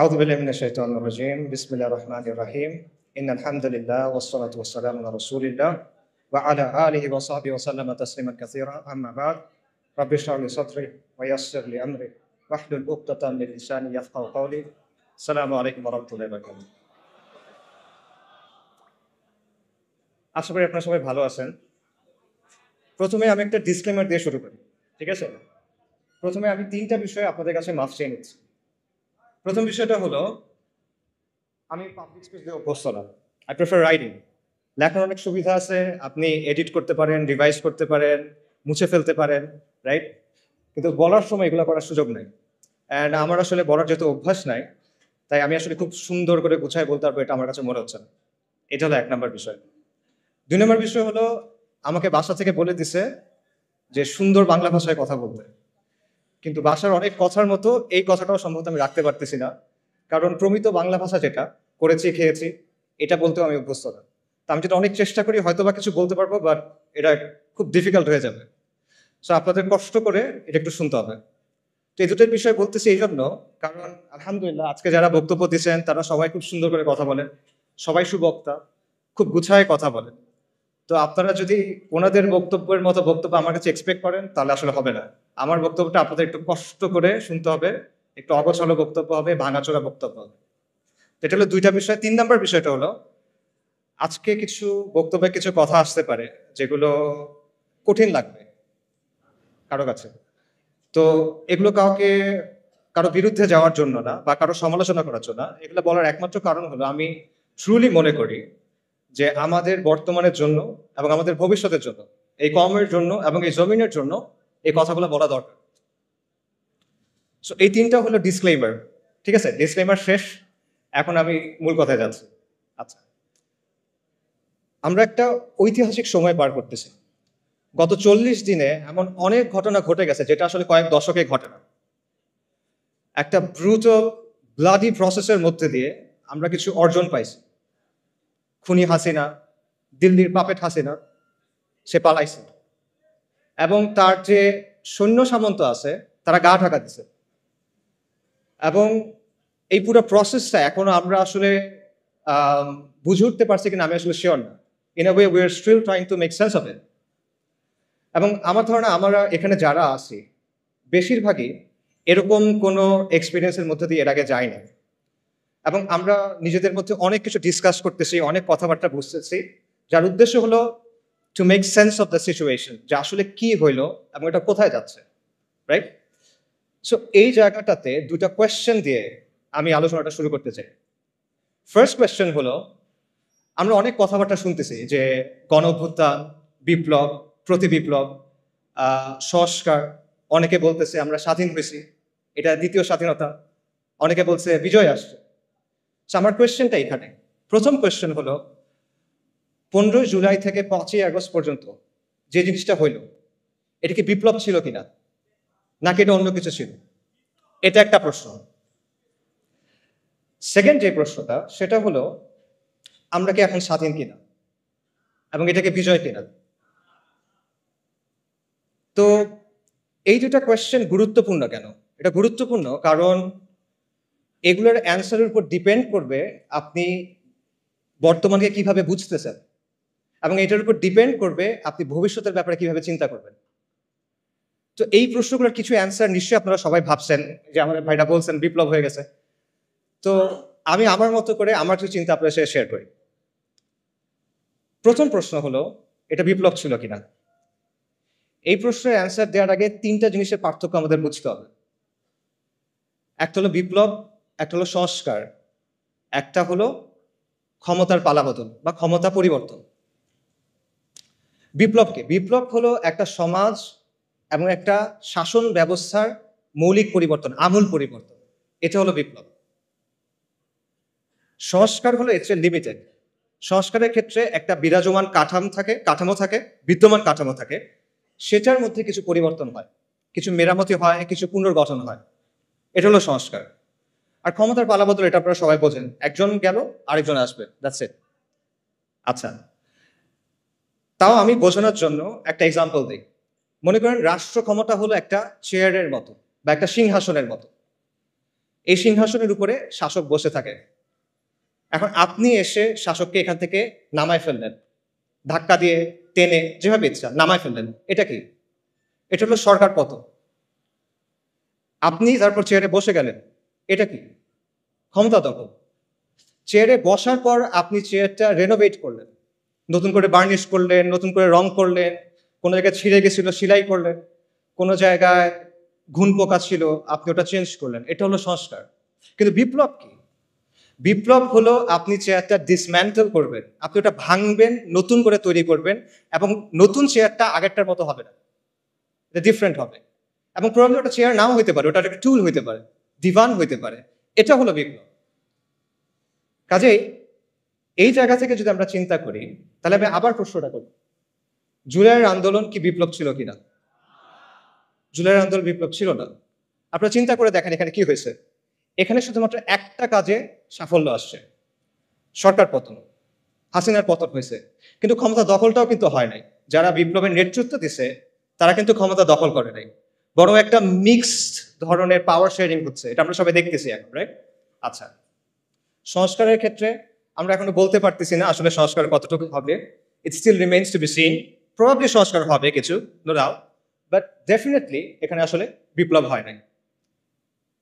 أعوذ بالله من الشيطان الرجيم بسم الله الرحمن الرحيم إن الحمد لله والصلاة والسلام على رسول الله وعلى آله وصحبه وسلم تسليما كثيرا أما بعد رب اشرح لي صدري ويسر لي أمري واحلل عقدة من لساني يفقهوا قولي السلام عليكم ورحمة الله وبركاته আশা করি আপনারা সবাই ভালো আছেন। প্রথমে আমি একটা ডিসক্লেমার দিয়ে শুরু করি, ঠিক আছে? প্রথমে আমি তিনটা বিষয়ে আপনাদের কাছে মাফ চেয়ে নিচ্ছি। প্রথম বিষয়টা হলো, আমি পাবলিক স্পেস দিয়ে অভ্যস্ত না। I prefer writing. লেখার অনেক সুবিধা আছে, আপনি এডিট করতে পারেন, রিভাইজ করতে পারেন, মুছে ফেলতে পারেন, রাইট? কিন্তু বলার সময় এগুলো করার সুযোগ নেই। অ্যান্ড আমার আসলে বলার যেহেতু অভ্যাস নাই, তাই আমি আসলে খুব সুন্দর করে গুছায় বলতে পারবো, এটা আমার কাছে মনে হচ্ছে না। এটা হলো 1 নম্বর বিষয়। 2 নম্বর বিষয় হলো, আমাকে বাসা থেকে বলে দিছে যে সুন্দর বাংলা ভাষায় কথা বলতে, কিন্তু বাসার অনেক কথার মতো এই কথাটাও সম্ভবত আমি রাখতে পারতেছি না, কারণ প্রমিত বাংলা ভাষা যেটা করেছি খেয়েছি এটা বলতেও আমি অভ্যস্ত না। তা আমি যেটা অনেক চেষ্টা করি হয়তো বা কিছু বলতে পারবো, বাট এটা খুব ডিফিকাল্ট হয়ে যাবে। সো আপনাদের কষ্ট করে এটা একটু শুনতে হবে। তো এই দুটোর বিষয় বলতেছি এই জন্য, কারণ আলহামদুলিল্লাহ আজকে যারা বক্তব্য দিচ্ছেন তারা সবাই খুব সুন্দর করে কথা বলেন, সবাই সুবক্তা, খুব গুছায় কথা বলেন। তো আপনারা যদি ওনাদের বক্তব্যের মতো বক্তব্য আমার কাছে এক্সপেক্ট করেন তাহলে আসলে হবে না। আমার বক্তব্যটা আপনাদের একটু কষ্ট করে শুনতে হবে, একটু অগোছালো বক্তব্য হবে, ভাঙাচোরা বক্তব্য হবে। এটা হলো 2টা বিষয়। 3 নম্বর বিষয়টা হলো, আজকে কিছু বক্তব্যে কিছু কথা আসতে পারে যেগুলো কঠিন লাগবে কারো কাছে। তো এগুলো কারো বিরুদ্ধে যাওয়ার জন্য না বা কারো সমালোচনা করার জন্য না, এগুলো বলার একমাত্র কারণ হলো আমি ট্রুলি মনে করি যে আমাদের বর্তমানের জন্য এবং আমাদের ভবিষ্যতের জন্য, এই কমের জন্য এবং এই জমিনের জন্য এই কথাগুলো বলা দরকার। সো এই 3টা হলো ডিসক্লেইমার, ঠিক আছে? ডিসক্লেইমার শেষ, এখন আমি মূল কথায় যাচ্ছি। আচ্ছা, আমরা একটা ঐতিহাসিক সময় পার করতেছি। গত 40 দিনে এমন অনেক ঘটনা ঘটে গেছে যেটা আসলে কয়েক দশকে ঘটে না। একটা ব্রুটাল ব্লাডি প্রসেসের মধ্যে দিয়ে আমরা কিছু অর্জন পাইছি। খুনি হাসিনা, দিল্লির পাপেট হাসিনা, সে পালাইছে এবং তার যে সৈন্য সামন্ত আছে তারা গা ঢাকা দিছে। এবং এই পুরো প্রসেসটা এখনো আমরা আসলে বুঝে উঠতে পারছি কিনা আমি আসলে শিওর না। In a way we are still trying to make sense of it. এবং আমার ধারণা আমরা এখানে যারা আছি বেশিরভাগই এরকম কোনো এক্সপিরিয়েন্সের মধ্যে দিয়ে এর আগে যাই না। এবং আমরা নিজেদের মধ্যে অনেক কিছু ডিসকাস করতেছি, অনেক কথাবার্তা বুঝতেছি, যার উদ্দেশ্য হলো two make sense of the situation, যে আসলে কি হইলো এবং এটা কোথায় যাচ্ছে, রাইট? সো এই জায়গাটাতে 2টা কোয়েশ্চেন দিয়ে আমি আলোচনাটা শুরু করতে চাই। ফার্স্ট কোয়েশ্চেন হলো, আমরা অনেক কথাবার্তা শুনতেছি যে গণ অভ্যুত্থান, বিপ্লব, প্রতি বিপ্লব, সংস্কার। অনেকে বলতেছে আমরা স্বাধীন হয়েছি, এটা দ্বিতীয় স্বাধীনতা। অনেকে বলছে বিজয় আসছে। আমার কোয়েশ্চেনটা এখানে, প্রথম কোয়েশ্চেন হলো, 15 জুলাই থেকে 5ই আগস্ট পর্যন্ত যে জিনিসটা হইল, এটা কি বিপ্লব ছিল কিনা, নাকি এটা অন্য কিছু ছিল? এটা একটা প্রশ্ন। সেকেন্ড যে প্রশ্নটা, সেটা হলো আমরা কি এখন স্বাধীন কিনা এবং এটাকে বিজয় কিনা? তো এই 2টা কোয়েশ্চেন গুরুত্বপূর্ণ কেন? এটা গুরুত্বপূর্ণ কারণ এগুলোর অ্যান্সারের উপর ডিপেন্ড করবে আপনি বর্তমানকে কিভাবে বুঝতেছেন, এবং এটার উপর ডিপেন্ড করবে আপনি ভবিষ্যতের ব্যাপারে কিভাবে চিন্তা করবেন। তো এই প্রশ্নগুলোর কিছু অ্যান্সার নিশ্চয়ই আপনারা সবাই ভাবছেন, যে আমাদের ভাইরা বলছেন বিপ্লব হয়ে গেছে। তো আমি আমার মতো করে আমার কিছু চিন্তা আপনার সাথে শেয়ার করি। প্রথম প্রশ্ন হলো, এটা বিপ্লব ছিল কিনা? এই প্রশ্নের অ্যান্সার দেওয়ার আগে 3টা জিনিসের পার্থক্য আমাদের বুঝতে হবে। একটা হলো বিপ্লব, একটা হলো সংস্কার, একটা হলো ক্ষমতার পালাবদল বা ক্ষমতা পরিবর্তন। বিপ্লব হলো একটা সমাজ এবং একটা শাসন ব্যবস্থার মৌলিক পরিবর্তন, আমূল পরিবর্তন। এটা হলো বিপ্লব। সংস্কার হলো এর চেয়ে লিমিটেড। সংস্কারের ক্ষেত্রে একটা বিরাজমান কাঠামো থাকে, বিদ্যমান কাঠামো থাকে, সেটার মধ্যে কিছু পরিবর্তন হয়, কিছু মেরামতি হয়, কিছু পুনর্গঠন হয়। এটা হলো সংস্কার। আর ক্ষমতার পালাবদল, এটা আপনারা সবাই বোঝেন, একজন গেল আরেকজন আসবে, দ্যাটস ইট। আচ্ছা, তাও আমি বোঝানোর জন্য একটা এক্সাম্পল দিই। মনে করেন রাষ্ট্র ক্ষমতা হলো একটা চেয়ারের মতো বা একটা সিংহাসনের মতো। এই সিংহাসনের উপরে শাসক বসে থাকে। এখন আপনি এসে শাসককে এখান থেকে নামায় ফেললেন, ধাক্কা দিয়ে, টেনে, যেভাবে ইচ্ছা নামায় ফেললেন। এটা কি? এটা হলো সরকার পতন। আপনি তারপর চেয়ারে বসে গেলেন। এটা কি? ক্ষমতা দখল। চেয়ারে বসার পর আপনি চেয়ারটা রেনোভেট করলেন, নতুন করে বার্নিশ করলেন, নতুন করে রং করলেন, কোনো জায়গায় ছিঁড়ে গেছিল সেলাই করলেন, কোনো জায়গায় ঘুণ পোকা ছিল আপনি ওটা চেঞ্জ করলেন। এটা হলো সংস্কার। কিন্তু বিপ্লব কি? বিপ্লব হলো আপনি চেয়ারটা ডিসম্যান্টেল করবেন, আপনি ওটা ভাঙবেন, নতুন করে তৈরি করবেন, এবং নতুন চেয়ারটা আগেরটার মতো হবে না, এটা ডিফারেন্ট হবে। এবং প্রবলেম ওটা চেয়ার নাও হইতে পারে, ওটা একটা টুল হইতে পারে, দিভান হইতে পারে। এটা হলো বিপ্লব। কাজেই এই জায়গা থেকে যদি আমরা চিন্তা করি, তাহলে আমি আবার প্রশ্নটা করি, জুলাইয়ের আন্দোলন কি বিপ্লব ছিল কিনা? জুলাইয়ের আন্দোলন বিপ্লব ছিল না। আপনারা চিন্তা করে দেখেন এখানে কি হয়েছে। এখানে শুধুমাত্র একটা কাজে সাফল্য আসছে, সরকার পতন, হাসিনার পতন হয়েছে। কিন্তু ক্ষমতা দখলটাও কিন্তু হয় নাই। যারা বিপ্লবের নেতৃত্ব দিছে তারা কিন্তু ক্ষমতা দখল করে নাই, বরং একটা মিক্সড ধরনের পাওয়ার শেয়ারিং হচ্ছে। এটা আমরা সবাই দেখতেছি এখন, রাইট? আচ্ছা, সংস্কারের ক্ষেত্রে আমরা এখনো বলতে পারতেছি না আসলে সংস্কার কতটুকু হবে। It still remains to be seen. Probably সংস্কার হবে কিছু, নো ডাউট, বাট ডেফিনেটলি এখানে আসলে বিপ্লব হয় নাই।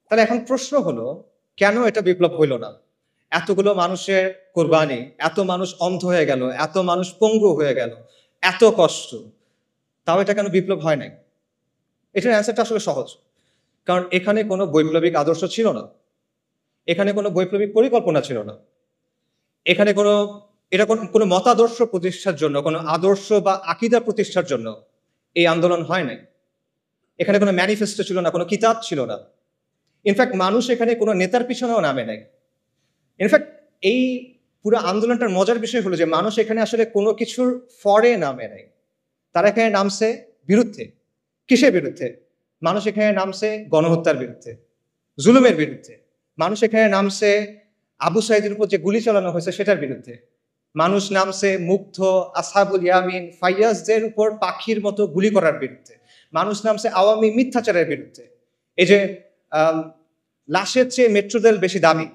তাহলে এখন প্রশ্ন হলো, কেন এটা বিপ্লব হইল না? এতগুলো মানুষের কোরবানি, এত মানুষ অন্ধ হয়ে গেল, এত মানুষ পঙ্গু হয়ে গেল, এত কষ্ট, তাও এটা কেন বিপ্লব হয় নাই? এটার অ্যান্সারটা আসলে সহজ। কারণ এখানে কোনো বৈপ্লবিক আদর্শ ছিল না, এখানে কোনো বৈপ্লবিক পরিকল্পনা ছিল না, এখানে কোনো মতাদর্শ প্রতিষ্ঠার জন্য, কোনো আদর্শ বা আকিদা প্রতিষ্ঠার জন্য এই আন্দোলন হয় নাই। এখানে কোনো ম্যানিফেস্টো ছিল না, কোনো কিতাব ছিল না। ইনফ্যাক্ট মানুষ এখানে কোনো নেতার পিছনেও নামে নাই। ইনফ্যাক্ট এই পুরো আন্দোলনটার মজার বিষয় হলো যে মানুষ এখানে আসলে কোনো কিছুর ফরে নামে নাই। তারা এখানে নামছে বিরুদ্ধে। কিসের বিরুদ্ধে? মানুষ এখানে নামছে গণহত্যার বিরুদ্ধে, জুলুমের বিরুদ্ধে। মানুষ এখানে নামছে আবু সাইদের উপর যে গুলি চালানো হয়েছে সেটার বিরুদ্ধে। মানুষ নামছে মুগ্ধ, আসহাবুল ইয়ামিন, ফাইয়াজদের উপর পাখির মতো গুলি করার বিরুদ্ধে। মানুষ নামছে আওয়ামী মিথ্যাচারের বিরুদ্ধে। এই যে লাশের চেয়ে মেট্রো রেল বেশি দামি,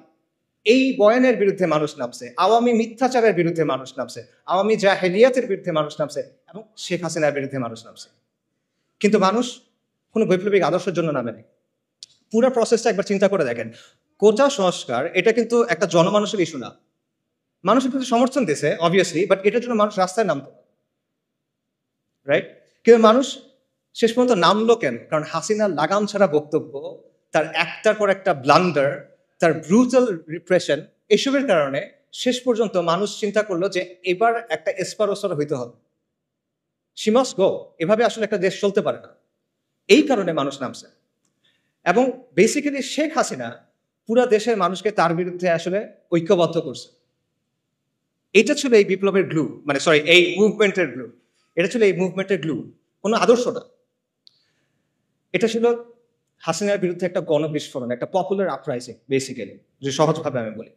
এই বয়ানের বিরুদ্ধে মানুষ নামছে, আওয়ামী মিথ্যাচারের বিরুদ্ধে মানুষ নামছে, আওয়ামী জাহেলিয়াতের বিরুদ্ধে মানুষ নামছে, এবং শেখ হাসিনার বিরুদ্ধে মানুষ নামছে। কিন্তু মানুষ কোনো বৈপ্লবিক আদর্শের জন্য নামে নেই। পুরো প্রসেসটা একবার চিন্তা করে দেখেন। কোটা সংস্কার এটা কিন্তু একটা জনমানুষের ইস্যু না। মানুষের কিন্তু সমর্থন দিয়েছে অবভিয়াসলি, বাট এটার জন্য মানুষ রাস্তায় নামতো, রাইট? কিন্তু মানুষ শেষ পর্যন্ত নামলো কেন? কারণ হাসিনার লাগাম ছাড়া বক্তব্য, তার একটার পর একটা ব্লান্ডার, তার ব্রুটাল রিপ্রেশন, এসবের কারণে শেষ পর্যন্ত মানুষ চিন্তা করলো যে এবার একটা এসপারোসর হইতে হবে, শি মাস্ট গো। এভাবে আসলে একটা দেশ চলতে পারে না। এই কারণে মানুষ নামছে। এবং বেসিক্যালি শেখ হাসিনা পুরা দেশের মানুষকে তার বিরুদ্ধে আসলে ঐক্যবদ্ধ করছে। এটা ছিল এই বিপ্লবের গ্লু, মানে সরি, এই মুভমেন্টের গ্লু। এটা ছিল এই মুভমেন্টের গ্লু, কোনো আদর্শ না। এটা ছিল হাসিনার বিরুদ্ধে একটা গণবিস্ফোরণ, একটা পপুলার আপরাইজিং বেসিক্যালি, যে সহজভাবে আমি বলি।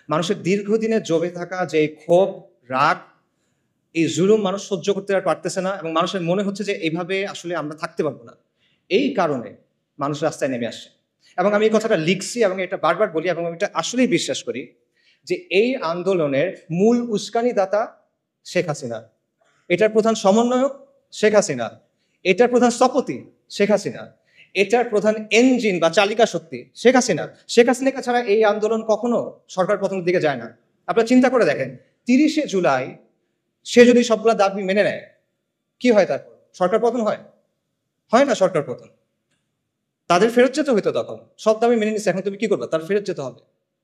মানুষের দীর্ঘদিনে জমে থাকা যে ক্ষোভ, রাগ, এই জুলুম মানুষ সহ্য করতে আর পারতেছে না, এবং মানুষের মনে হচ্ছে যে এইভাবে আসলে আমরা থাকতে পারবো না। এই কারণে মানুষ রাস্তায় নেমে আসছে। এবং আমি এই কথাটা লিখছি এবং এটা বারবার বলি, এবং আমি এটা আসলেই বিশ্বাস করি যে এই আন্দোলনের মূল উস্কানিদাতা শেখ হাসিনা, এটার প্রধান সমন্বয়ক শেখ হাসিনা, এটার প্রধান স্থপতি শেখ হাসিনা, এটার প্রধান ইঞ্জিন বা চালিকা শক্তি শেখ হাসিনা। শেখ হাসিনাকে ছাড়া এই আন্দোলন কখনো সরকার পতনের দিকে যায় না। আপনারা চিন্তা করে দেখেন, 30শে জুলাই সে যদি সবগুলা দাবি মেনে নেয়, কি হয় তারপর? সরকার পতন হয়? হয় না সরকার পতন। তাদের ফেরত যেতে হইতো তখন। সব দাবি মেনে নিচ্ছে, এখন তুমি কি করবে? তার ফেরত যেতে হবে।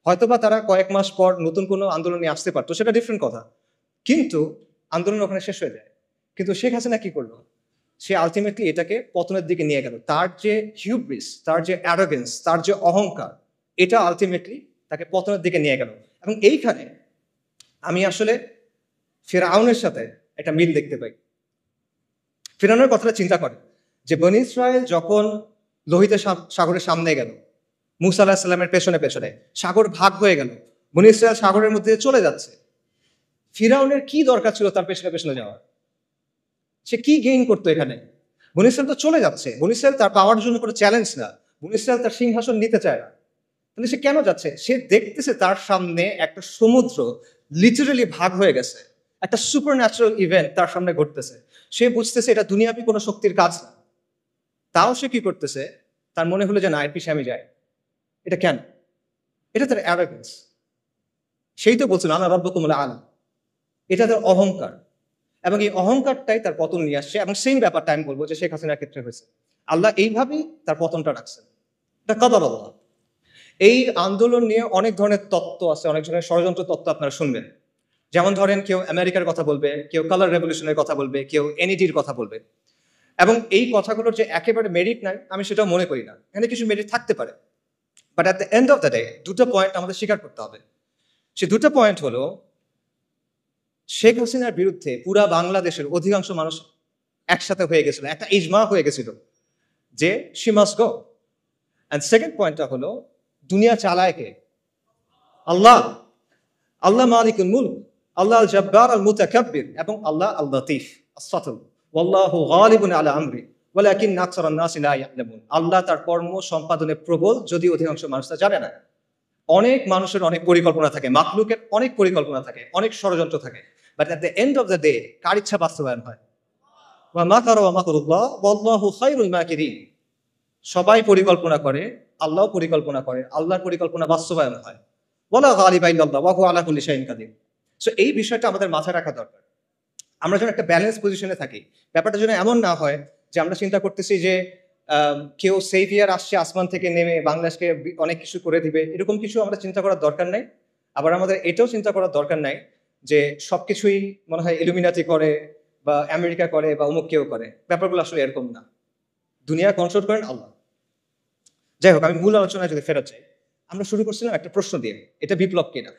হয়তোবা তারা কয়েক মাস পর নতুন কোনো আন্দোলন নিয়ে আসতে পারতো, সেটা ডিফারেন্ট কথা, কিন্তু আন্দোলন ওখানে শেষ হয়ে যায়। কিন্তু শেখ হাসিনা কি করলো? সে আলটিমেটলি এটাকে পতনের দিকে নিয়ে গেল। তার যে হিউব্রিস, তার যে অ্যারোগেন্স, তার যে অহংকার, এটা আলটিমেটলি তাকে পতনের দিকে নিয়ে গেল। এবং এইখানে আমি আসলে ফিরআউনের সাথে একটা মিল দেখতে পাই। ফিরআউনের কথাটা চিন্তা করে যে বনী ইসরায়েল যখন লোহিত সাগরের সামনে গেল, মুসা আলাহিস সাল্লামের পেছনে পেছনে সাগর ভাগ হয়ে গেল, বনী ইসরায়েল সাগরের মধ্যে চলে যাচ্ছে। ফিরআউনের কি দরকার ছিল তার পেছনে পেছনে যাওয়ার? সে কি গেইন করতো এখানে? বনী ইসরায়েল তো চলে যাচ্ছে। বনী ইসরায়েল তার পাওয়ার জন্য কোনো চ্যালেঞ্জ না, বনী ইসরায়েল তার সিংহাসন নিতে চায় না। কিন্তু সে কেন যাচ্ছে? সে দেখতেছে তার সামনে একটা সমুদ্র লিটারালি ভাগ হয়ে গেছে, একটা সুপার ন্যাচারাল ইভেন্ট তার সামনে ঘটতেছে। সে বুঝতেছে এটা দুনিয়াবি কোনো শক্তির কাজ না। তাও সে কি করতেছে? তার মনে হলো যে না, এর পিছিয়ে আমি যাই। এটা কেন? এটা তার অ্যারোগেন্স। সেই তো বলছিল আনা রাব্বুকুমুল আলা। এটা তার অহংকার, এবং এই অহংকারটাই তার পতন নিয়ে আসছে। এবং সেম ব্যাপারটা আমি বলবো যে শেখ হাসিনার ক্ষেত্রে হয়েছে। আল্লাহ এইভাবেই তার পতনটা রাখছেন। এটা কদর আল্লাহ। এই আন্দোলন নিয়ে অনেক ধরনের তত্ত্ব আছে, অনেক ধরনের ষড়যন্ত্র তত্ত্ব আপনারা শুনবেন। যেমন ধরেন, কেউ আমেরিকার কথা বলবে, কেউ কালার রেভলিউশনের কথা বলবে, কেউ এনইডির কথা বলবে। এবং এই কথাগুলোর যে একেবারে মেরিট নাই আমি সেটাও মনে করি না, এখানে কিছু মেরিট থাকতে পারে। But at the end of the day দুটো পয়েন্ট আমাদের স্বীকার করতে হবে। সে দুটো পয়েন্ট হলো, শেখ হাসিনার বিরুদ্ধে পুরা বাংলাদেশের অধিকাংশ মানুষ একসাথে হয়ে গেছিল, একটা ইজমা হয়ে গেছিল যে she must go. And second পয়েন্টটা হলো, দুনিয়া চালায় কে? আল্লাহ। আল্লাহ মালিকুল মুলক, আল্লাহ আল জব্বার আল মুতাকাব্বির, এবং আল্লাহ আল লতিফ আস-সাতুর। ওয়াল্লাহু গালিবুন আলা আমরি ওয়ালাকিন আকসারান নাসি লা ইয়ালামুন। আল্লাহ তার কর্ম সম্পাদনে প্রবল, যদি অধিকাংশ মানুষ তা জানে না। অনেক মানুষের অনেক পরিকল্পনা থাকে, মাখলুকের অনেক পরিকল্পনা থাকে, অনেক ষড়যন্ত্র থাকে, but at the end of the day কার ইচ্ছা বাস্তবায়ন হয়? ওয়া মাকারা ওয়া মাকরুল্লাহ ওয়াল্লাহু খায়রুল মাকিরিন। সবাই পরিকল্পনা করে, আল্লাহও পরিকল্পনা করে, আল্লাহর পরিকল্পনা বাস্তবায়ন হয়। ওয়ালা গালিবা ইল্লাল্লাহ ওয়া হুয়া আলা কুল্লি শাইইন কাদির। সো এই বিষয়টা আমাদের মাথায় রাখা দরকার। আমরা যেন একটা ব্যালেন্স পজিশনে থাকি। ব্যাপারটা যেন এমন না হয় যে আমরা চিন্তা করতেছি যে কেউ সেভিয়ার আসছে আসমান থেকে নেমে বাংলাদেশকে অনেক কিছু করে দিবে, এরকম কিছু আমরা চিন্তা করার দরকার নাই। আবার আমাদের এটাও চিন্তা করার দরকার নাই যে সবকিছুই মনে হয় ইলুমিনাতি করে বা আমেরিকা করে বা অমুক কেউ করে। ব্যাপারগুলো আসলে এরকম না। দুনিয়া কন্ট্রোল করেন আল্লাহ। যাই হোক, আমি মূল আলোচনায় যদি ফেরত চাই, আমরা শুরু করছিলাম একটা প্রশ্ন দিয়ে, এটা বিপ্লব কিনা?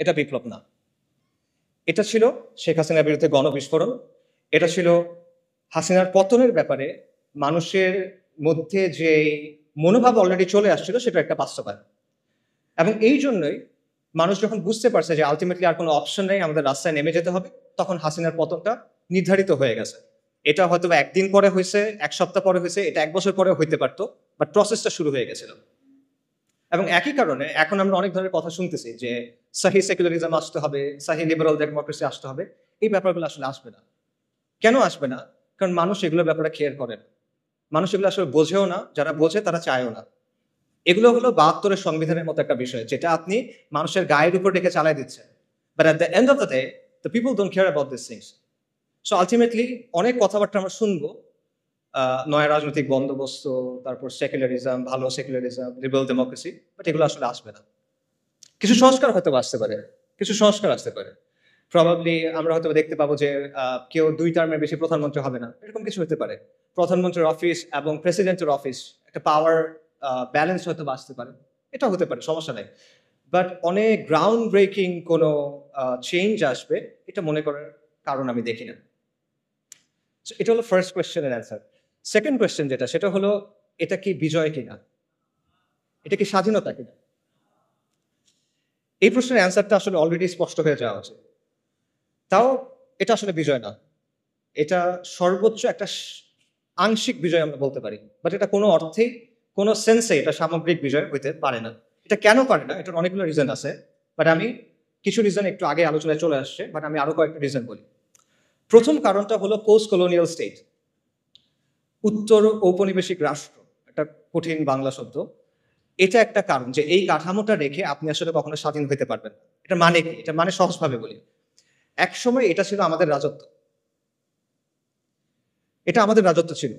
এটা বিপ্লব না। এটা ছিল শেখ হাসিনার বিরুদ্ধে গণবিস্ফোরণ। এটা ছিল হাসিনার পতনের ব্যাপারে মানুষের মধ্যে যে মনোভাব অলরেডি চলে আসছিল, সেটা একটা বাস্তবায়ন। এবং এই জন্যই মানুষ যখন বুঝতে পারছে যে আলটিমেটলি আর কোনো অপশন নেই, আমাদের রাস্তায় নেমে যেতে হবে, তখন হাসিনার পতনটা নির্ধারিত হয়ে গেছে। এটা হয়তো একদিন পরে হয়েছে, এক সপ্তাহ পরে হয়েছে, এটা এক বছর পরে হইতে পারতো, বাট প্রসেসটা শুরু হয়ে গেছিল। এবং একই কারণে এখন আমরা অনেক ধরনের কথা শুনতেছি যে সাহি সেকুলারিজম আসতে হবে, সাহি লিবারাল ডেমোক্রেসি আসতে হবে। এই ব্যাপারগুলো আসলে আসবে না। কেন আসবে না? কারণ মানুষ এগুলোর ব্যাপারে কেয়ার করে না। মানুষ এগুলো আসলে বোঝেও না, যারা বোঝে তারা চায়ও না। এগুলো হলো ৭২-এর সংবিধানের মতো একটা বিষয়, যেটা আপনি মানুষের গায়ের উপর রেখে চালাই দিচ্ছেন। But at the end of the day the people don't care about this things. So ultimately অনেক কথাবার্তা আমরা শুনবো, নয়া রাজনৈতিক বন্দোবস্ত, তারপর সেকুলারিজম, ভালো সেকুলারিজম, লিবারাল ডেমোক্রেসি, বাট এগুলো আসলে আসবে না। কিছু সংস্কার হয়তো আসতে পারে, কিছু সংস্কার আসতে পারে। প্রবাবলি আমরা হয়তো দেখতে পাবো যে কেউ ২ টার্মের বেশি প্রধানমন্ত্রী হবে না, এরকম কিছু হতে পারে। প্রধানমন্ত্রীর অফিস এবং প্রেসিডেন্টের অফিস একটা পাওয়ার ব্যালেন্স হয়তো আসতে পারে, এটা হতে পারে, সমস্যা নেই। বাট অনেক গ্রাউন্ড ব্রেকিং কোনো চেঞ্জ আসবে, এটা মনে করার কারণ আমি দেখি না। এটা হলো ফার্স্ট কোয়েশ্চেনের অ্যান্সার। সেকেন্ড কোয়েশ্চেন যেটা, সেটা হলো এটা কি বিজয় কিনা, এটা কি স্বাধীনতা কিনা? এই প্রশ্নের অ্যান্সারটা আসলে অলরেডি স্পষ্ট হয়ে যাওয়া উচিত। তাও এটা আসলে বিজয় না, এটা সর্বোচ্চ একটা আংশিক বিজয় আমরা বলতে পারি, বাট এটা কোনো অর্থেই, কোনো সেন্সে এটা সামগ্রিক বিজয় হইতে পারে না। এটা কেন পারে না? এটার অনেকগুলো রিজন আছে, বাট আমি কিছু রিজন একটু আগে আলোচনায় চলে আসছে, বাট আমি আরো কয়েকটা রিজন বলি। প্রথম কারণটা হলো পোস্ট কলোনিয়াল স্টেট, উত্তর ঔপনিবেশিক রাষ্ট্র, একটা কঠিন বাংলা শব্দ। এটা একটা কারণ যে এই কাঠামোটা রেখে আপনি আসলে কখনো স্বাধীন হতে পারবেন। এটা মানে কি? এটা মানে সহজভাবে বলি, এক সময় এটা ছিল আমাদের রাজত্ব, এটা আমাদের রাজত্ব ছিল।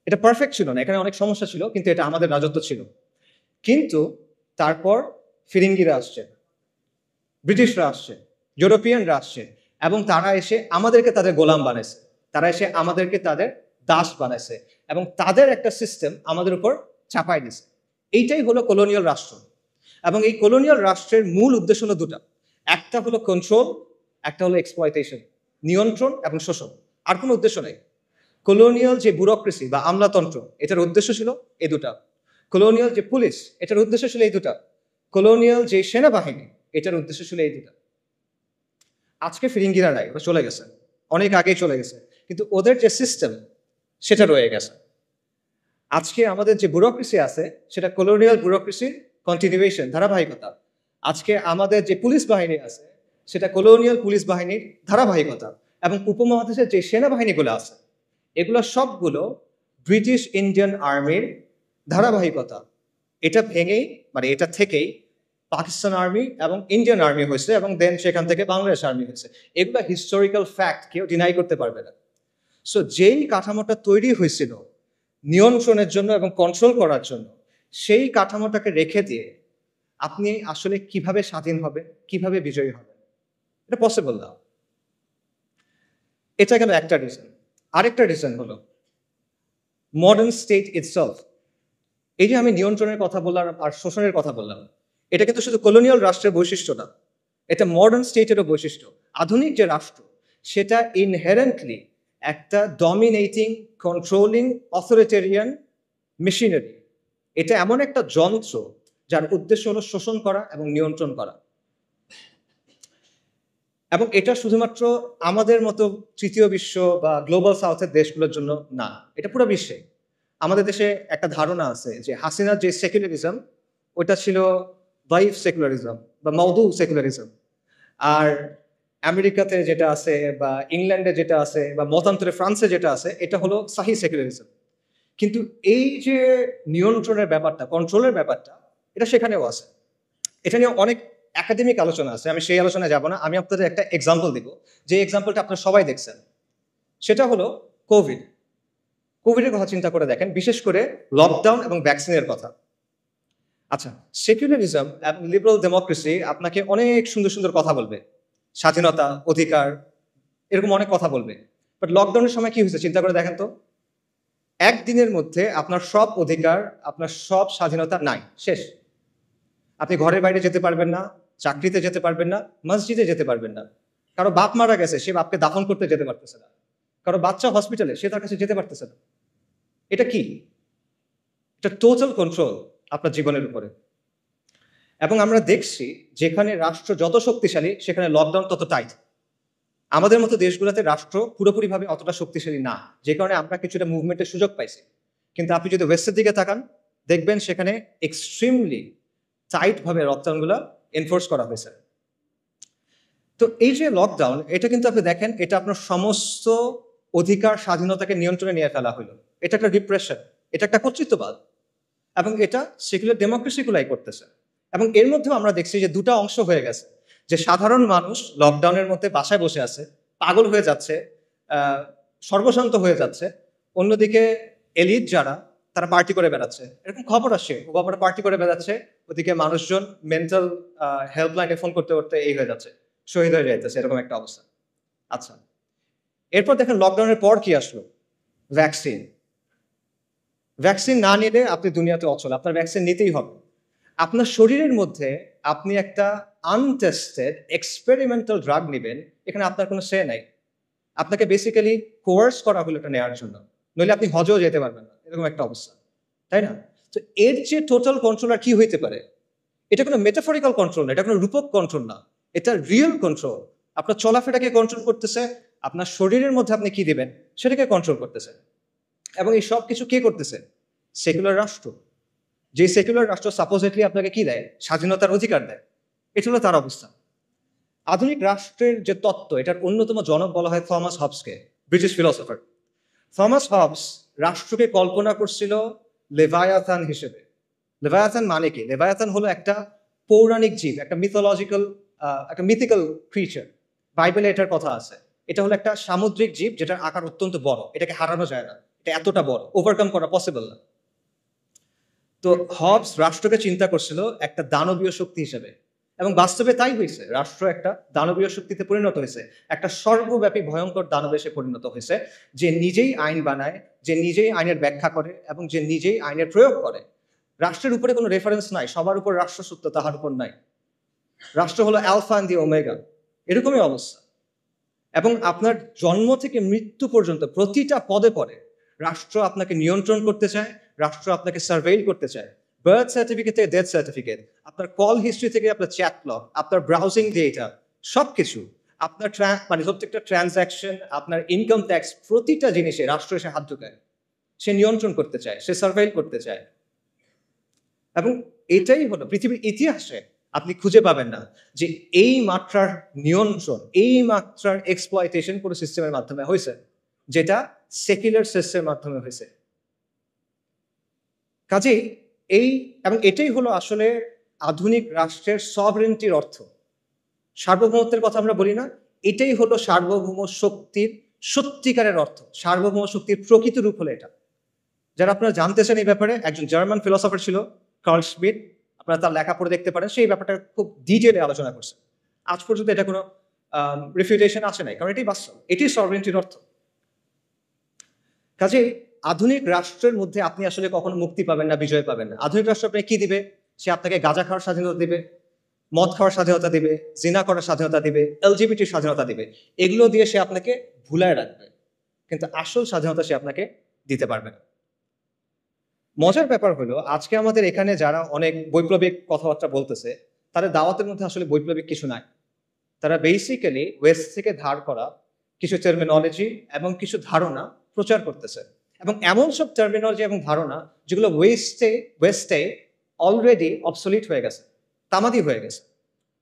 এটা পারফেক্ট ছিল না, এখানে অনেক সমস্যা ছিল, কিন্তু এটা আমাদের রাজত্ব ছিল। কিন্তু তারপর ফিরিঙ্গিরা আসছে, ব্রিটিশরা আসছে, ইউরোপিয়ানরা আসছে, এবং তারা এসে আমাদেরকে তাদের গোলাম বানাইছে, তারা এসে আমাদেরকে তাদের দাস বানাইছে, এবং তাদের একটা সিস্টেম আমাদের উপর চাপাই দিছে। এইটাই হলো কলোনিয়াল রাষ্ট্র। এবং এই কলোনিয়াল রাষ্ট্রের মূল উদ্দেশ্য হলো দুটা, একটা হলো কন্ট্রোল, একটা হলো এক্সপ্লয়টেশন, নিয়ন্ত্রণ এবং শোষণ। আর কোনো উদ্দেশ্য নেই। কলোনিয়াল যে ব্যুরোক্রেসি বা আমলাতন্ত্র, এটার উদ্দেশ্য ছিল এই দুটা। কলোনিয়াল যে পুলিশ, এটার উদ্দেশ্য ছিল এই দুটা। কলোনিয়াল যে সেনাবাহিনী, এটার উদ্দেশ্য ছিল এই দুটা। আজকে ফিরিঙ্গিরা নাই, ওরা চলে গেছে, অনেক আগেই চলে গেছে, কিন্তু ওদের যে সিস্টেম সেটা রয়ে গেছে। আজকে আমাদের যে ব্যুরোক্রেসি আছে, সেটা কলোনিয়াল ব্যুরোক্রেসির কন্টিনিউয়েশন, ধারাবাহিকতা। আজকে আমাদের যে পুলিশ বাহিনী আছে সেটা কলোনিয়াল পুলিশ বাহিনীর ধারাবাহিকতা, এবং উপমহাদেশের যে সেনাবাহিনীগুলো আছে এগুলো সবগুলো ব্রিটিশ ইন্ডিয়ান আর্মির ধারাবাহিকতা। এটা ভেঙেই মানে এটা থেকেই পাকিস্তান আর্মি এবং ইন্ডিয়ান আর্মি হয়েছে, এবং দেন সেখান থেকে বাংলাদেশ আর্মি হয়েছে। এগুলো হিস্টোরিক্যাল ফ্যাক্ট, কেউ ডিনাই করতে পারবে না। সো যেই কাঠামোটা তৈরি হয়েছিল নিয়ন্ত্রণের জন্য এবং কন্ট্রোল করার জন্য, সেই কাঠামোটাকে রেখে দিয়ে আপনি আসলে কিভাবে স্বাধীন হবে, কিভাবে বিজয়ী হবে, এটা পসিবল না। এটা গেল একটা রিজন। আরেকটা রিজন হলো মডার্ন স্টেট ইটসেলফ। এই যে আমি নিয়ন্ত্রণের কথা বললাম আর শোষণের কথা বললাম, এটা কিন্তু শুধু কলোনিয়াল রাষ্ট্রের বৈশিষ্ট্য না, এটা মডার্ন স্টেটেরও বৈশিষ্ট্য। আধুনিক যে রাষ্ট্র সেটা ইনহেরেন্টলি একটা ডমিনেটিং, কন্ট্রোলিং, অথরিটেরিয়ান মেশিনারি। এটা এমন একটা যন্ত্র যার উদ্দেশ্য হলো শোষণ করা এবং নিয়ন্ত্রণ করা। এবং এটা শুধুমাত্র আমাদের মতো তৃতীয় বিশ্ব বা গ্লোবাল সাউথের দেশগুলোর জন্য না, এটা পুরো বিশ্বে। আমাদের দেশে একটা ধারণা আছে যে হাসিনার যে সেকুলারিজম ওটা ছিল ভাইভ সেকুলারিজম বা মওদু সেকুলারিজম, আর আমেরিকাতে যেটা আছে বা ইংল্যান্ডে যেটা আছে বা মতান্তরে ফ্রান্সে যেটা আছে এটা হলো সাহি সেকুলারিজম। কিন্তু এই যে নিয়ন্ত্রণের ব্যাপারটা, কন্ট্রোলের ব্যাপারটা, এটা সেখানেও আছে। এটা নিয়ে অনেক একাডেমিক আলোচনা আছে, আমি সেই আলোচনায় যাব না। আমি আপনাদের একটা এক্সাম্পল দিব, যে এক্সাম্পলটা আপনারা সবাই দেখছেন। সেটা হলো কোভিডের কথা চিন্তা করে দেখেন, বিশেষ করে লকডাউন এবং ভ্যাকসিনের কথা। আচ্ছা, সেকুলারিজম এবং লিবারাল ডেমোক্রেসি আপনাকে অনেক সুন্দর সুন্দর কথা বলবে, স্বাধীনতা, অধিকার, এরকম অনেক কথা বলবে। বাট লকডাউনের সময় কি হয়েছে চিন্তা করে দেখেন তো। একদিনের মধ্যে আপনার সব অধিকার, আপনার সব স্বাধীনতা নাই, শেষ। আপনি ঘরের বাইরে যেতে পারবেন না, চাকরিতে যেতে পারবেন না, মসজিদে যেতে পারবেন না। কারো বাপ মারা গেছে, সে বাপকে দাফন করতে যেতে পারতেছে না। কারো বাচ্চা হসপিটালে, সে তার কাছে যেতে পারতেছে না। এটা কি? এটা টোটাল কন্ট্রোল আপনার জীবনের উপরে। এবং আমরা দেখছি যেখানে রাষ্ট্র যত শক্তিশালী সেখানে লকডাউন তত টাইট। আমাদের মতো দেশগুলোতে রাষ্ট্র পুরোপুরিভাবে অতটা শক্তিশালী না, যে কারণে আমরা কিছুটা মুভমেন্টের সুযোগ পাইছি। কিন্তু আপনি যদি ওয়েস্টের দিকে তাকান, দেখবেন সেখানে এক্সট্রিমলি টাইট ভাবে লকডাউনগুলো এনফোর্স করা হয়েছে। তো এই যে লকডাউন, এটা কিন্তু আপনি দেখেন, এটা আপনার সমস্ত অধিকার, স্বাধীনতাকে নিয়ন্ত্রণে নিয়ে ফেলা হলো। এটা একটা ডিপ্রেশন, এটা একটা কর্তৃত্ববাদ, এবং এটা সেকুলার ডেমোক্রেসিগুলাই করতেছে। এবং এর মধ্যেও আমরা দেখছি যে দুটা অংশ হয়ে গেছে, যে সাধারণ মানুষ লকডাউনের মধ্যে বাসায় বসে আছে, পাগল হয়ে যাচ্ছে, সর্বশান্ত হয়ে যাচ্ছে। অন্যদিকে এলিট যারা, তারা পার্টি করে বেড়াচ্ছে, এরকম খবর আসে, খবরে পার্টি করে বেড়াচ্ছে। ওদিকে মানুষজন মেন্টাল হেল্পলাইনে ফোন করতে করতে এই হয়ে যাচ্ছে, শহীদ হয়ে যাইতেছে, এরকম একটা অবস্থা। আচ্ছা, এরপর দেখেন লকডাউনের পর কি আসলো? ভ্যাকসিন। ভ্যাকসিন না নিলে আপনি দুনিয়াতে অচল, আপনার ভ্যাকসিন নিতেই হবে। আপনার শরীরের মধ্যে আপনি একটা আনটেস্টেড এক্সপেরিমেন্টাল ড্রাগ নেবেন, এখানে আপনার কোনো সে নাই। আপনাকে বেসিক্যালি কোয়ার্স করা হলো এটা নেওয়ার জন্য, নইলে আপনি হজেও যেতে পারবেন না, এরকম একটা অবস্থা, তাই না? তো এর যে টোটাল কন্ট্রোল আর কি হইতে পারে? এটা কোনো মেটাফরিক্যাল কন্ট্রোল না, এটা কোনো রূপক কন্ট্রোল না, এটা রিয়েল কন্ট্রোল। আপনার চলাফেরাকে কন্ট্রোল করতেছে, আপনার শরীরের মধ্যে আপনি কি দিবেন সেটাকে কন্ট্রোল করতেছে। এবং এই সব কিছু কে করতেছে? সেকুলার রাষ্ট্র। যে সেকুলার রাষ্ট্র সাপোজিটলি আপনাকে কি দেয়? স্বাধীনতার অধিকার দেয়। এটা হলো তার অবস্থা। আধুনিক রাষ্ট্রের যে তত্ত্ব, এটার অন্যতম জনক বলা হয় থমাস হবসকে, ব্রিটিশ ফিলোসফার। থমাস হবস রাষ্ট্রকে কল্পনা করছিল লেভায়াথান হিসেবে। লেভায়াথান মানে কি? লেভায়াথান হলো একটা পৌরাণিক জীব, একটা মিথোলজিক্যাল, একটা মিথিক্যাল ক্রিচার। বাইবেলে এটার কথা আছে। এটা হলো একটা সামুদ্রিক জীব যেটার আকার অত্যন্ত বড়, এটাকে হারানো যায় না, এটা এতটা বড়, ওভারকাম করা পসিবল না। তো হবস রাষ্ট্রকে চিন্তা করছিল একটা দানবীয় শক্তি হিসেবে, এবং বাস্তবে তাই হয়েছে। রাষ্ট্র একটা দানবীয় শক্তিতে পরিণত হয়েছে, একটা সর্বব্যাপী ভয়ঙ্কর দানবে সে পরিণত হয়েছে, যে নিজেই আইন বানায়, যে নিজেই আইনের ব্যাখ্যা করে এবং যে নিজেই আইনের প্রয়োগ করে। রাষ্ট্রের উপরে কোনো রেফারেন্স নাই, সবার উপর রাষ্ট্র সত্য, তাহার উপর নাই। রাষ্ট্র হলো অ্যালফা এন্ড দি ওমেগা, এরকমই অবস্থা। এবং আপনার জন্ম থেকে মৃত্যু পর্যন্ত প্রতিটা পদে পদে রাষ্ট্র আপনাকে নিয়ন্ত্রণ করতে চায়, রাষ্ট্র আপনাকে সার্ভেইল করতে চায়। বার্থ সার্টিফিকেট থেকে ডেথ সার্টিফিকেট, আপনার কল হিস্ট্রি থেকে আপনার চ্যাট লগ, আপনার ব্রাউজিং ডেটা, সবকিছু, আপনার মানে প্রত্যেকটা ট্রানজ্যাকশন, আপনার ইনকাম ট্যাক্স, প্রতিটা জিনিসে রাষ্ট্র এসে হাত ঢুকায়। সে নিয়ন্ত্রণ করতে চায়, সে সার্ভেইল করতে চায়। এবং এটাই হলো পৃথিবীর ইতিহাসে আপনি খুঁজে পাবেন না যে এই মাত্রার নিয়ন্ত্রণ, এই মাত্রার এক্সপ্লয়টেশন কোনো সিস্টেমের মাধ্যমে হয়েছে, যেটা সেকুলার সিস্টেমের মাধ্যমে হয়েছে। কাজেই এবং এটাই হলো আসলে আধুনিক রাষ্ট্রের সভরেন্টির অর্থ। সার্বভৌমত্বের কথা আমরা বলি না, এটাই হলো সার্বভৌম শক্তির সত্যিকারের অর্থ। সার্বভৌম শক্তির প্রকৃত রূপ হলো এটা। যারা আপনারা জানতে চান এই ব্যাপারে, একজন জার্মান ফিলোসফার ছিল কার্ল শ্মিট, আপনারা তার লেখা পড়ে দেখতে পারেন, সেই ব্যাপারটা খুব ডিটেলে আলোচনা করছে। আজ পর্যন্ত এটা কোনো রিফিউটেশন আসে নাই, কারণ এটাই বাস্তব, এটি সভরেন্টির অর্থ। কাজেই আধুনিক রাষ্ট্রের মধ্যে আপনি আসলে কখনো মুক্তি পাবেন না, বিজয় পাবেন না। আধুনিক রাষ্ট্র আপনাকে কি দিবে? সে আপনাকে গাঁজা খাওয়ার স্বাধীনতা দিবে, মদ খাওয়ার স্বাধীনতা দিবে, জিনা করার স্বাধীনতা দিবে, এলজিবিটির স্বাধীনতা দিবে। এগুলো দিয়ে সে আপনাকে ভুলায় রাখবে, কিন্তু আসল স্বাধীনতা সে আপনাকে দিতে পারবে না। মজার ব্যাপার হলো, আজকে আমাদের এখানে যারা অনেক বৈপ্লবিক কথাবার্তা বলতেছে, তাদের দাওয়াতের মধ্যে আসলে বৈপ্লবিক কিছু নাই। তারা বেসিক্যালি ওয়েস্ট থেকে ধার করা কিছু টার্মিনোলজি এবং কিছু ধারণা প্রচার করতেছে, এবং এমন সব টার্মিনোলজি এবং ধারণা যেগুলো ওয়েস্টে অলরেডি অবসলিট হয়ে গেছে, তামাদি হয়ে গেছে।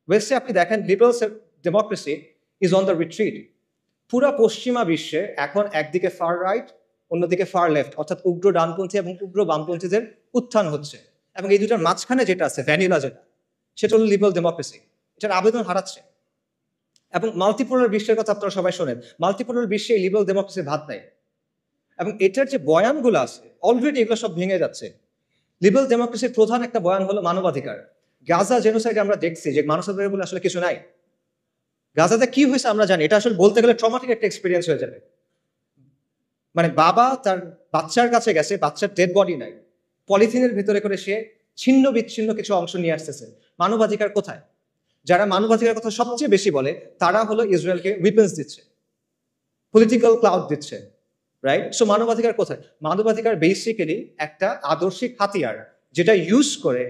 ওয়েস্টে আপনি দেখেন liberal democracy is on the retreat. পুরা পশ্চিমা বিশ্বে এখন একদিকে ফার রাইট, অন্যদিকে ফার লেফট, অর্থাৎ উগ্র ডানপন্থী এবং উগ্র বামপন্থীদের উত্থান হচ্ছে, এবং এই দুটার মাঝখানে যেটা আছে ভ্যানিলা, সেটা হলো লিবারাল ডেমোক্রেসি। এটার আবেদন হারাচ্ছে। এবং মাল্টিপোলার বিশ্বের কথা আপনারা সবাই শোনেন, মাল্টিপোলার বিশ্বে লিবারাল ডেমোক্রেসির ভাত নাই, এবং এটার যে বয়ানগুলো আছে অলরেডি এগুলো সব ভেঙে যাচ্ছে। লিবারাল ডেমোক্রেসির প্রধান একটা বয়ান হলো মানবাধিকার। গাজা জেনোসাইডে আমরা দেখছি যে মানবাধিকার বলে আসলে কিছু নাই। গাজাতে কি হয়েছে আমরা জানি, এটা আসলে বলতে গেলে ট্রমাটিক একটা এক্সপিরিয়েন্স হয়ে যাবে। মানে বাবা তার বাচ্চার কাছে গেছে, বাচ্চার ডেড বডি নাই, পলিথিনের ভিতরে করে সে ছিন্ন বিচ্ছিন্ন কিছু অংশ নিয়ে আসতেছে। মানবাধিকার কোথায়? যারা মানবাধিকার কথা সবচেয়ে বেশি বলে তারা হলো ইসরায়েলকে উইপেন্স দিচ্ছে, পলিটিক্যাল ক্লাউড দিচ্ছে, রাইট? সো মানবাধিকার কোথায়? মানবাধিকার বেসিক্যালি একটা আদর্শিক হাতিয়ার, যেটা ইউজ করে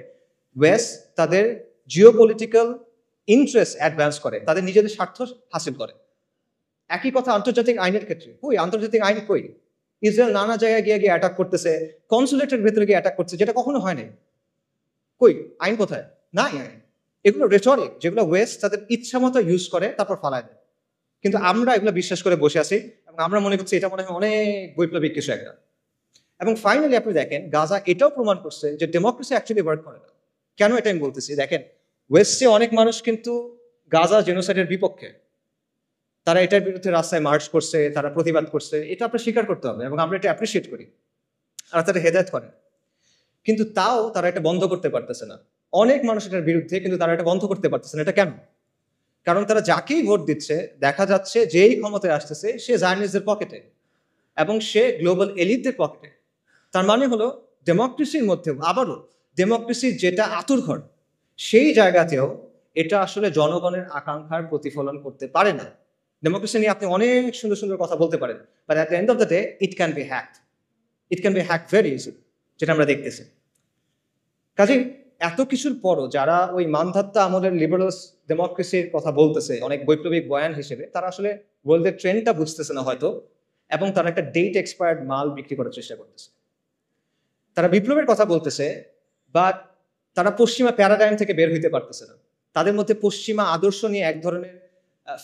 ওয়েস্ট তাদের জিওপলিটিক্যাল ইন্টারেস্ট অ্যাডভান্স করে, তাদের নিজেদের স্বার্থ হাসিল করে। একই কথা আন্তর্জাতিক আইনের ক্ষেত্রে। কই আন্তর্জাতিক আইন? কই? ইসরায়েল নানা জায়গায় গিয়ে অ্যাটাক করতেছে, কনসুলেটের ভেতরে গিয়ে অ্যাটাক করছে, যেটা কখনো হয় নাই। কই আইন কোথায়? নাই আইন। এগুলো রেটরিক, যেগুলো ওয়েস্ট তাদের ইচ্ছা মতো ইউজ করে তারপর ফালায় দেয়। কিন্তু আমরা এগুলো বিশ্বাস করে বসে আছি, এবং আমরা মনে করছি এটা মনে হয় অনেক বৈপ্লবিক কিছু একটা। এবং ফাইনালি আপনি দেখেন গাজা এটাও প্রমাণ করছে যে ডেমোক্রেসি অ্যাকচুয়ালি ওয়ার্ক করে না। কেন এটা আমি বলতেছি? দেখেন, ওয়েস্টে অনেক মানুষ কিন্তু গাজা জেনোসাইডের বিপক্ষে, তারা এটার বিরুদ্ধে রাস্তায় মার্চ করছে, তারা প্রতিবাদ করছে, এটা আপনার স্বীকার করতে হবে, এবং আমরা এটা অ্যাপ্রিসিয়েট করি, আর তারা হেদায়েত করে। কিন্তু তাও তারা এটা বন্ধ করতে পারতেছে না। অনেক মানুষ এটার বিরুদ্ধে, কিন্তু তারা এটা বন্ধ করতে পারতেছে না। এটা কেন? কারণ তারা যাকেই ভোট দিচ্ছে দেখা যাচ্ছে যেই ক্ষমতায় আসতেছে সে জায়নিস্টদের পকেটে, এবং সে গ্লোবাল এলিটদের পকেটে। তার মানে হলো ডেমোক্রেসির মধ্যেও আবারও ডেমোক্রেসির যেটা আতুরঘর, সেই জায়গাতেও এটা আসলে জনগণের আকাঙ্ক্ষার প্রতিফলন করতে পারে না। ডেমোক্রেসি নিয়ে আপনি অনেক সুন্দর সুন্দর কথা বলতে পারেন, but at the end of the day it can be hacked. It can be hacked very easy, যেটা আমরা দেখতেছি। কাজেই এত কিছুর পরও যারা ওই মানধাত্তা আমলের লিবারাল ডেমোক্রেসির কথা বলতেছে অনেক বৈপ্লবিক বয়ান হিসেবে, তারা আসলে ওয়ার্ল্ডের ট্রেন্ডটা বুঝতেছে না হয়তো, এবং তারা একটা ডেট এক্সপায়ার্ড মাল বিক্রি করার চেষ্টা করতেছে। তারা বিপ্লবের কথা বলতেছে, বাট তারা পশ্চিমা প্যারাডাইম থেকে বের হইতে পারতেছে না। তাদের মধ্যে পশ্চিমা আদর্শ নিয়ে এক ধরনের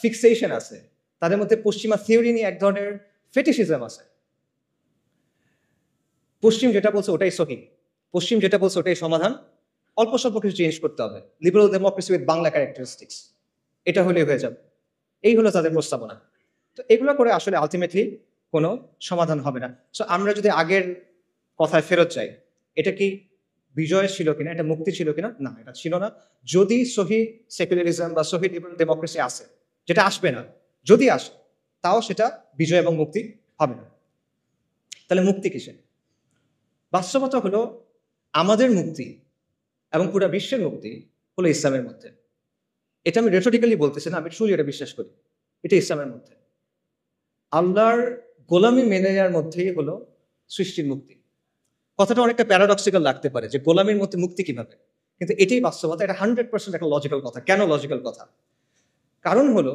ফিক্সেশন আছে, তাদের মধ্যে পশ্চিমা থিওরি নিয়ে এক ধরনের ফেটিশিজম আছে। পশ্চিম যেটা বলছে ওটাই সহি, পশ্চিম যেটা বলছে ওটাই সমাধান, অল্প স্বল্প কিছু চেঞ্জ করতে হবে। Liberal democracy with Bangla characteristics, এটা হলে হয়ে যাবে। এই হলো তাদের প্রস্তাবনা। তো এগুলো করে আসলে আলটিমেটলি কোনো সমাধান হবে না। সো আমরা যদি আগের কথায় ফেরত যাই, এটা কি বিজয় ছিল কিনা, এটা মুক্তি ছিল কিনা? না, এটা ছিল না। যদি সহি সেকুলারিজম বা সহি লিবারাল ডেমোক্রেসি আসে, যেটা আসবে না, যদি আসে তাও সেটা বিজয় এবং মুক্তি হবে না। তাহলে মুক্তি কিসে? বাস্তবতা হলো আমাদের মুক্তি এবং পুরো বিশ্বের মুক্তি হলো ইসলামের মধ্যে। এটা আমি রেটরিক্যালি বলতেছি না, আমি ট্রুলি এটা বিশ্বাস করি। এটা ইসলামের মধ্যে আল্লাহর গোলামি মেনে নেওয়ার মধ্যেই হলো সৃষ্টির মুক্তি। কথাটা অনেকটা প্যারাডক্সিক্যাল লাগতে পারে যে গোলামির মধ্যে মুক্তি কিভাবে, কিন্তু এটাই বাস্তবতা। এটা 100% একটা লজিক্যাল কথা। কেন লজিক্যাল কথা? কারণ হলো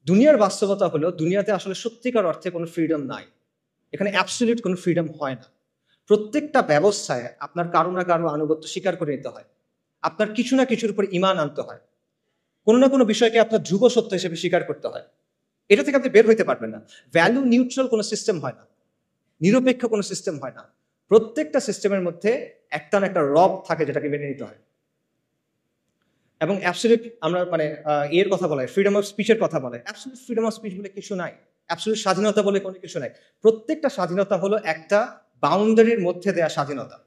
দুনিয়ার বাস্তবতা হলো দুনিয়াতে আসলে সত্যিকার অর্থে কোনো ফ্রিডম নাই। এখানে অ্যাবসলিউট কোনো ফ্রিডম হয় না। প্রত্যেকটা ব্যবস্থায় আপনার কারো না কারো আনুগত্য স্বীকার করে নিতে হয়, আপনার কিছু না কিছুর উপর ঈমান আনতে হয়, কোনো না কোনো বিষয়কে আপনার ধ্রুব সত্য হিসেবে স্বীকার করতে হয়। এটা থেকে আপনি বের হইতে পারবেন না। ভ্যালু নিউট্রাল কোনো সিস্টেম হয় না, নিরপেক্ষ কোনো সিস্টেম হয় না। প্রত্যেকটা সিস্টেমের মধ্যে একটা না একটা রব থাকে যেটাকে মেনে নিতে হয়। এবং অ্যাবসলিউট আমরা মানে এর কথা বলে ফ্রিডম অফ স্পিচের কথা বলে, অ্যাবসলিউট ফ্রিডম অফ স্পিচ বলে কিছু নাই, অ্যাবসলিউট স্বাধীনতা বলে কোনো কিছু নাই। প্রত্যেকটা স্বাধীনতা হলো একটা বাউন্ডারির মধ্যে দেয়া স্বাধীনতা।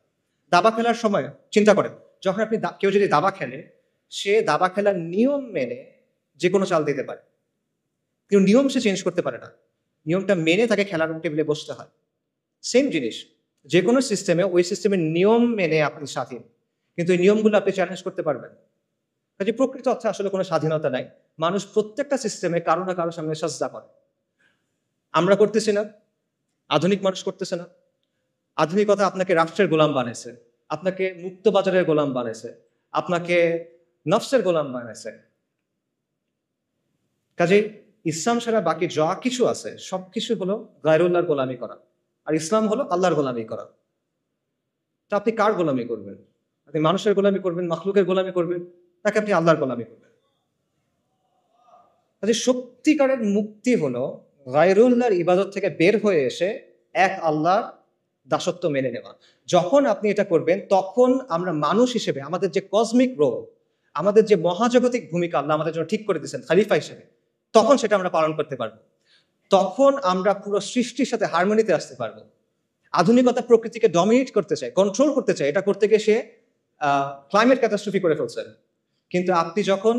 দাবা খেলার সময় চিন্তা করেন, যখন আপনি কেউ যদি দাবা খেলে, সে দাবা খেলার নিয়ম মেনে যে কোনো চাল দিতে পারে, কিন্তু নিয়ম সে চেঞ্জ করতে পারে না। নিয়মটা মেনে তাকে খেলার টেবিলে বসতে হয়। সেম জিনিস, যে কোনো সিস্টেমে ওই সিস্টেমের নিয়ম মেনে আপনি স্বাধীন, কিন্তু এই নিয়মগুলো আপনি চ্যালেঞ্জ করতে পারবেন। কাজে প্রকৃত অর্থে আসলে কোনো স্বাধীনতা নাই। মানুষ প্রত্যেকটা সিস্টেমে কারো না কারো সামনে সাজদা করে। আমরা করতেছি না, আধুনিক মানুষ করতেছে না। আধুনিকতা আপনাকে রাষ্ট্রের গোলাম বানাইছে, আপনাকে মুক্ত বাজারের গোলাম বানাইছে, আপনাকে নফসের গোলাম বানাইছে। কাজেই ইসলাম ছাড়া বাকি যা কিছু আছে সবকিছু হলো গায়রুল্লাহর গোলামি করা, আর ইসলাম হলো আল্লাহর গোলামি করা। তা আপনি কার গোলামি করবেন? আপনি মানুষের গোলামি করবেন, মাখলুকের গোলামি করবেন, নাকি আপনি আল্লাহর গোলামি করবেন? কাজে সত্যিকারের মুক্তি হলো গায়রুল্লাহর ইবাদত থেকে বের হয়ে এসে এক আল্লাহর দাসত্ব মেনে নেওয়া। যখন আপনি এটা করবেন, তখন আমরা মানুষ হিসেবে আমাদের যে কসমিক রোল, আমাদের যে মহাজাগতিক ভূমিকা আল্লাহ আমাদের জন্য ঠিক করে দিয়েছেন খালিফা হিসেবে, তখন সেটা আমরা পালন করতে পারবো। তখন আমরা পুরো সৃষ্টির সাথে হারমোনিতে আসতে পারবো। আধুনিকতা প্রকৃতিকে ডমিনেট করতে চায়, কন্ট্রোল করতে চায়, এটা করতে গিয়ে সে ক্লাইমেট ক্যাটাস্ট্রফি করে ফেলছেন। কিন্তু আপনি যখন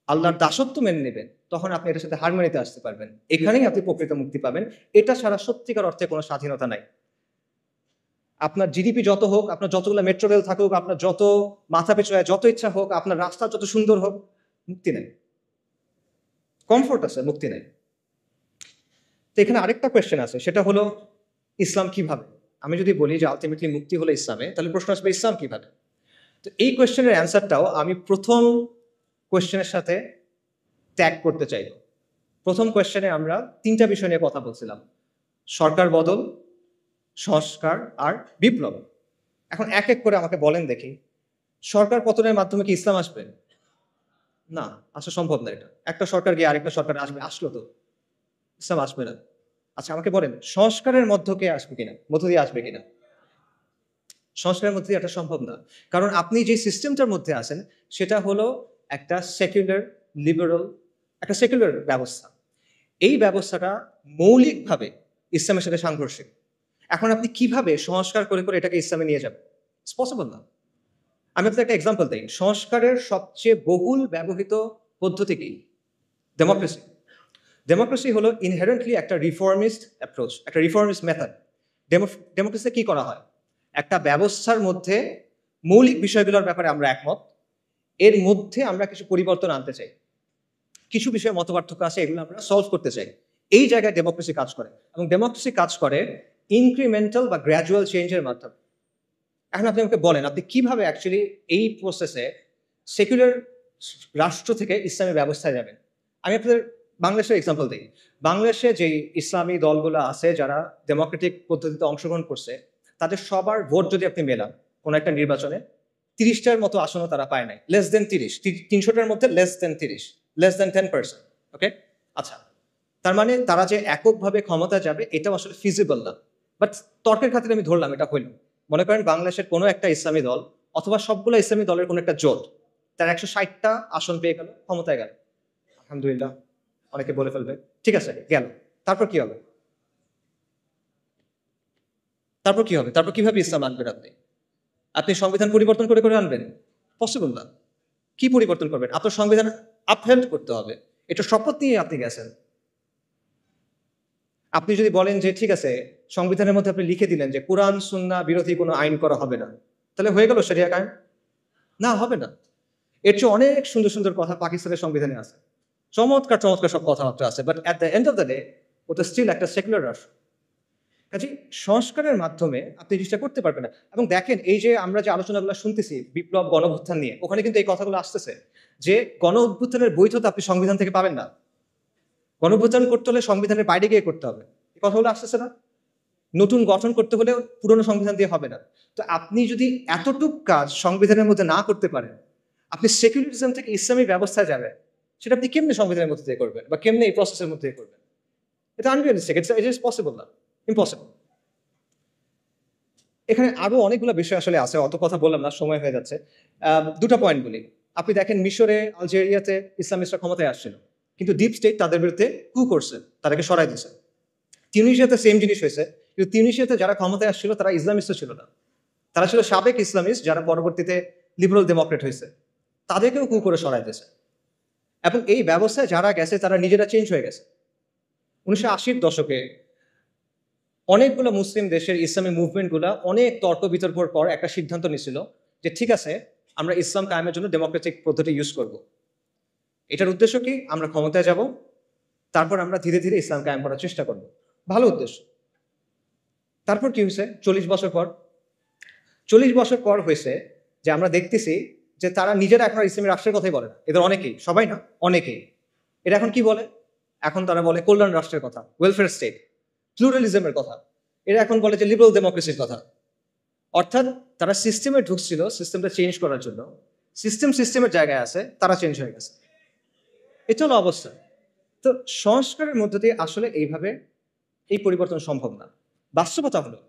আল্লাহর দাসত্ব মেনে নেবেন, তখন আপনি এটার সাথে হারমোনিতে আসতে পারবেন। এখানেই আপনি প্রকৃত মুক্তি পাবেন। এটা ছাড়া সত্যিকার অর্থে কোনো স্বাধীনতা নাই। আপনার জিডিপি যত হোক, আপনার যতগুলো মেট্রো রেল থাকুক, আপনার যত মাথা পিছু যত ইচ্ছা হোক, আপনার রাস্তা যত সুন্দর হোক, মুক্তি নেই। কমফোর্ট আছে, মুক্তি নেই। তো এখানে আরেকটা কোয়েশ্চেন আছে, সেটা হলো ইসলাম কিভাবে? আমি যদি বলি যে আলটিমেটলি মুক্তি হলো ইসলামে, তাহলে প্রশ্ন আসবে ইসলাম কিভাবে? তো এই কোয়েশ্চেনের অ্যান্সারটাও আমি প্রথম কোয়েশ্চেনের সাথে ট্যাগ করতে চাইব। প্রথম কোয়েশ্চেনে আমরা তিনটা বিষয় নিয়ে কথা বলছিলাম: সরকার বদল, সংস্কার আর বিপ্লব। এখন এক এক করে আমাকে বলেন দেখি, সরকার পতনের মাধ্যমে কি ইসলাম আসবে? না, আসা সম্ভব না। এটা একটা সরকার গিয়ে আরেকটা সরকার আসবে, আসলো তো ইসলাম আসবে না। আচ্ছা আমাকে বলেন, সংস্কারের মধ্য দিয়ে আসবে কিনা? সংস্কারের মধ্যে এটা সম্ভব না। কারণ আপনি যে সিস্টেমটার মধ্যে আছেন সেটা হলো একটা সেকুলার লিবারাল, একটা সেকুলার ব্যবস্থা। এই ব্যবস্থাটা মৌলিকভাবে ইসলামের সাথে সাংঘর্ষিক। এখন আপনি কিভাবে সংস্কার করে করে এটাকে ইসলামে নিয়ে যাবেন? ইটস পসিবল না। আমি আপনাকে একটা এক্সাম্পল দিই। সংস্কারের সবচেয়ে বহুল ব্যবহৃত পদ্ধতি কি? ডেমোক্রেসি। ডেমোক্রেসি হলো ইনহেরেন্টলি একটা রিফর্মিস্ট অ্যাপ্রোচ, একটা রিফর্মিস্ট মেথড। ডেমোক্রেসিতে কি করা হয়? একটা ব্যবস্থার মধ্যে মৌলিক বিষয়গুলোর ব্যাপারে আমরা একমত, এর মধ্যে আমরা কিছু পরিবর্তন আনতে চাই, কিছু বিষয়ে মতপার্থক্য আছে, এগুলো আমরা সলভ করতে চাই। এই জায়গায় ডেমোক্রেসি কাজ করে, এবং ডেমোক্রেসি কাজ করে ইনক্রিমেন্টাল বা গ্র্যাজুয়াল চেঞ্জের মাধ্যমে। এখন আপনি আমাকে বলেন, আপনি কিভাবে অ্যাকচুয়ালি এই প্রসেসে সেকুলার রাষ্ট্র থেকে ইসলামী ব্যবস্থায় যাবেন? আমি আপনাদের বাংলাদেশের এক্সাম্পল দিই। বাংলাদেশে যে ইসলামী দলগুলো আছে যারা ডেমোক্রেটিক পদ্ধতিতে অংশগ্রহণ করছে, তাদের সবার ভোট যদি আপনি মেলান কোনো একটা নির্বাচনে, 30টার মতো আসনও তারা পায় নাই। লেস দেন 30, 300টার মধ্যে লেস দেন 30, লেস দেন 10%। ওকে, আচ্ছা, তার মানে তারা যে এককভাবে ক্ষমতা যাবে এটাও আসলে ফিজিবল না। বাট তর্কের খাতিরে আমি ধরলাম এটা হইল। মনে করেন বাংলাদেশের কোনো একটা ইসলামী দল অথবা সবগুলো ইসলামী দলের কোনো একটা জোট, তার 160টা আসন পেয়ে গেল, ক্ষমতায় গেল, আলহামদুলিল্লাহ, অনেকে বলে ফেলবে ঠিক আছে গেল। তারপর কি হবে? তারপর কিভাবে ইসলাম আনবেন? আপনি সংবিধান পরিবর্তন করে করে আনবেন? পসিবল না। কি পরিবর্তন করবেন? আপনার সংবিধান আপহেল্ড করতে হবে। এটা শপথ নিয়ে আপনি গেছেন। আপনি যদি বলেন যে ঠিক আছে, সংবিধানের মধ্যে আপনি লিখে দিলেন যে কোরআন সুন্নাহ বিরোধী কোনো আইন করা হবে না, তাহলে হয়ে গেল শরিয়া কায়েম? না, হবে না। এর চেয়ে অনেক সুন্দর সুন্দর কথা পাকিস্তানের সংবিধানে আছে, চমৎকার চমৎকার সব কথাবার্তা আছে, but at the end of the day ওটা স্টিল একটা সেকুলার রাষ্ট্র। কাজে সংস্কারের মাধ্যমে আপনি জিনিসটা করতে পারবেন না। এবং দেখেন, এই যে আমরা যে আলোচনাগুলো শুনতেছি বিপ্লব গণঅভ্যুত্থান নিয়ে, ওখানে কিন্তু এই কথাগুলো আসতেছে যে গণ অভ্যুত্থানের বৈধতা আপনি সংবিধান থেকে পাবেন না, গণঅভ্যুত্থান করতে হলে সংবিধানের বাইরে গিয়ে করতে হবে। এই কথাগুলো আসতেছে না? নতুন গঠন করতে হলেও পুরনো সংবিধান দিয়ে হবে না। তো আপনি যদি এতটুক কাজ সংবিধানের মধ্যে না করতে পারেন, আপনি সেকুলারিজম থেকে ইসলামী ব্যবস্থায় যাবেন, সেটা আপনি কেমনে সংবিধানের মধ্যে দিয়ে করবেন বা কেমনে এই প্রসেসের মধ্যে দিয়ে করবেন? এটা আনরিয়ালিস্টিক, ইট ইজ পসিবল না, ইম্পসিবল। এখানে আরো অনেকগুলো বিষয় আসলে আছে, অত কথা বললাম না, সময় হয়ে যাচ্ছে। দুটো পয়েন্ট বলি। আপনি দেখেন মিশরে, আলজেরিয়াতে ইসলামিস্টরা ক্ষমতায় আসছিল, কিন্তু ডিপ স্টেট তাদের বিরুদ্ধে কু করছে, তাদেরকে সরাই দিয়েছে। তিউনিসিয়াতে সেম জিনিস হয়েছে, কিন্তু তিউনিসিয়াতে যারা ক্ষমতায় আসছিল তারা ইসলামিস্ট ছিল না, তারা ছিল সাবেক ইসলামিস্ট যারা পরবর্তীতে লিবারাল ডেমোক্রেট হয়েছে, তাদেরকেও কু করে সরাই দিয়েছে। এবং এই ব্যবস্থায় যারা গেছে তারা নিজেরা চেঞ্জ হয়ে গেছে। 1980-র দশকে অনেকগুলো মুসলিম দেশের ইসলামী মুভমেন্টগুলো অনেক তর্ক বিতর্কর পর একটা সিদ্ধান্ত নিয়েছিল যে ঠিক আছে, আমরা ইসলাম কায়েমের জন্য ডেমোক্রেটিক পদ্ধতি ইউজ করব। এটার উদ্দেশ্য কি? আমরা ক্ষমতায় যাব, তারপর আমরা ধীরে ধীরে ইসলাম কায়েম করার চেষ্টা করব। ভালো উদ্দেশ্য। তারপর কি হয়েছে? 40 বছর পর হয়েছে যে আমরা দেখতেছি যে তারা নিজেরা এখন ইসলামী রাষ্ট্রের কথাই বলে না। এদের অনেকেই, সবাই না, অনেকেই এটা এখন কি বলে? এখন তারা বলে কল্যাণ রাষ্ট্রের কথা, ওয়েলফেয়ার স্টেট, প্লুরালিজমের কথা। এরা এখন বলে যে লিবারাল ডেমোক্রেসির কথা। অর্থাৎ তারা সিস্টেমে ঢুকছিল সিস্টেমটা চেঞ্জ করার জন্য, সিস্টেমের জায়গায় আছে, তারা চেঞ্জ হয়ে গেছে। এটা হলো অবস্থা। তো সংস্কারের মধ্য দিয়ে আসলে এইভাবে এই পরিবর্তন সম্ভব না। বাস্তবতা হলো,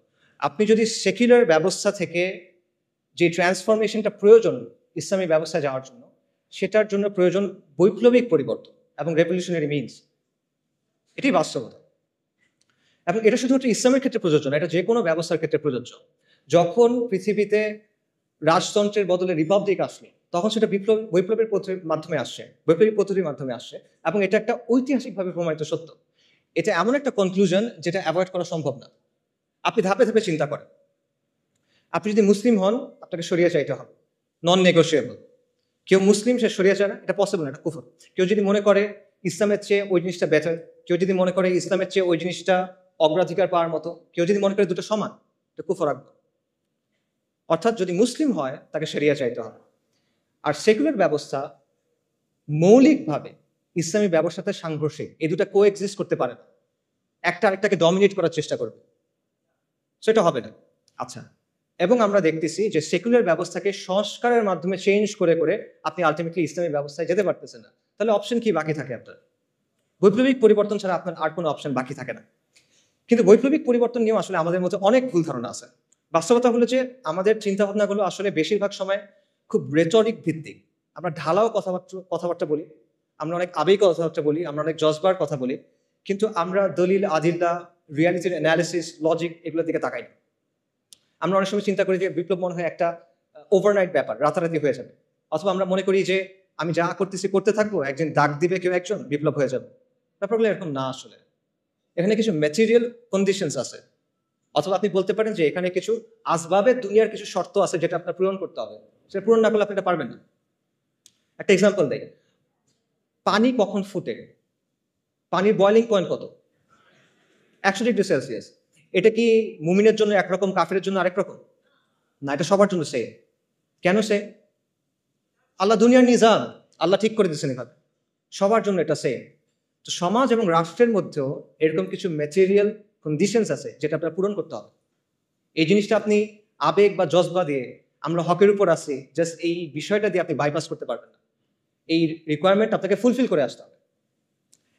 আপনি যদি সেকুলার ব্যবস্থা থেকে যে ট্রান্সফরমেশনটা প্রয়োজন ইসলামী ব্যবস্থায় যাওয়ার জন্য, সেটার জন্য প্রয়োজন বৈপ্লবিক পরিবর্তন এবং রেভলিউশনারি মিনস। এটাই বাস্তবতা। এবং এটা শুধুমাত্র ইসলামের ক্ষেত্রে প্রযোজ্য না, এটা যে কোনো ব্যবস্থার ক্ষেত্রে প্রযোজ্য। যখন পৃথিবীতে রাজতন্ত্রের বদলে রিপাবলিক আসলো, তখন সেটা বৈপ্লবের মাধ্যমে আসছে, বৈপ্লবিক পদ্ধতির মাধ্যমে আসছে, এবং এটা একটা ঐতিহাসিকভাবে প্রমাণিত সত্য। এটা এমন একটা কনক্লুশন যেটা অ্যাভয়েড করা সম্ভব না। আপনি ধাপে ধাপে চিন্তা করেন। আপনি যদি মুসলিম হন, আপনাকে শরিয়া চাইতে হবে, নন নেগোশিয়েবল। কেউ মুসলিম, সে শরিয়া চায় না, এটা পসিবল না, এটা কুফর। কেউ যদি মনে করে ইসলামের চেয়ে ওই জিনিসটা বেটার, কেউ যদি মনে করে ইসলামের চেয়ে ওই জিনিসটা অগ্রাধিকার পাওয়ার মতো, কেউ যদি মনে করে দুটো সমান, এটা কুফর রাখবে। অর্থাৎ যদি মুসলিম হয় তাকে শরিয়া চাইতে হবে। আর সেকুলার ব্যবস্থা মৌলিকভাবে ইসলামী ব্যবস্থাতে সাংঘর্ষিক, এই দুটা কো এক্সিস্ট করতে পারে না। একটা আরেকটাকে ডমিনেট করার চেষ্টা করবে, সেটা হবে না। আচ্ছা, এবং আমরা দেখতেছি যে সেকুলার ব্যবস্থাকে সংস্কারের মাধ্যমে চেঞ্জ করে করে আপনি আলটিমেটলি ইসলামী ব্যবস্থায় যেতে পারতেছেন না। তাহলে অপশন কি বাকি থাকে আপনার? বৈপ্লবিক পরিবর্তন ছাড়া আপনার আর কোনো অপশন বাকি থাকে না। কিন্তু বৈপ্লবিক পরিবর্তন নিয়েও আসলে আমাদের মধ্যে অনেক ভুল ধারণা আছে। বাস্তবতা হলো যে আমাদের চিন্তাভাবনাগুলো আসলে বেশিরভাগ সময় খুব রেটরিক ভিত্তিক। আমরা ঢালাও কথাবার্তা বলি, আমরা অনেক আবেগ কথাবার্তা বলি, আমরা অনেক জজবার কথা বলি, কিন্তু আমরা দলিল, আদিল্লা, রিয়ালিটির অ্যানালিসিস, লজিক এগুলোর দিকে তাকাই না। আমরা অনেক সময় চিন্তা করি যে বিপ্লব মনে হয় একটা ওভারনাইট ব্যাপার, রাতারাতি হয়ে যাবে। অথবা আমরা মনে করি যে আমি যা করতেছি করতে থাকবো, একদিন ডাক দিবে কেউ একজন, বিপ্লব হয়ে যাবে। ব্যাপারগুলো এরকম না। আসলে এখানে কিছু ম্যাটেরিয়াল কন্ডিশনস আছে, অথবা আপনি বলতে পারেন যে এখানে কিছু আসবাবের দুনিয়ার কিছু শর্ত আছে যেটা আপনার পূরণ করতে হবে। সেটা পূরণ না করলে আপনি এটা পারবেন না। একটা এক্সাম্পল দেয়, পানি কখন ফুটে? পানির বয়লিং পয়েন্ট কত? 100°C। এটা কি মুমিনের জন্য একরকম, কাফেরের জন্য আরেক রকম? না, এটা সবার জন্য সেম। কেন সে? আল্লাহ দুনিয়ার নিজাম, আল্লাহ ঠিক করে দিচ্ছেন এভাবে, সবার জন্য এটা সেম। তো সমাজ এবং রাষ্ট্রের মধ্যেও এরকম কিছু ম্যাটেরিয়াল কন্ডিশনস আছে যেটা আপনার পূরণ করতে হবে। এই জিনিসটা আপনি আবেগ বা জজবা দিয়ে, আমরা হকের উপর আছি, জাস্ট এই বিষয়টা দিয়ে আপনি বাইপাস করতে পারবেন না। এই রিকোয়ারমেন্ট আপনাকে ফুলফিল করে আসতে হবে।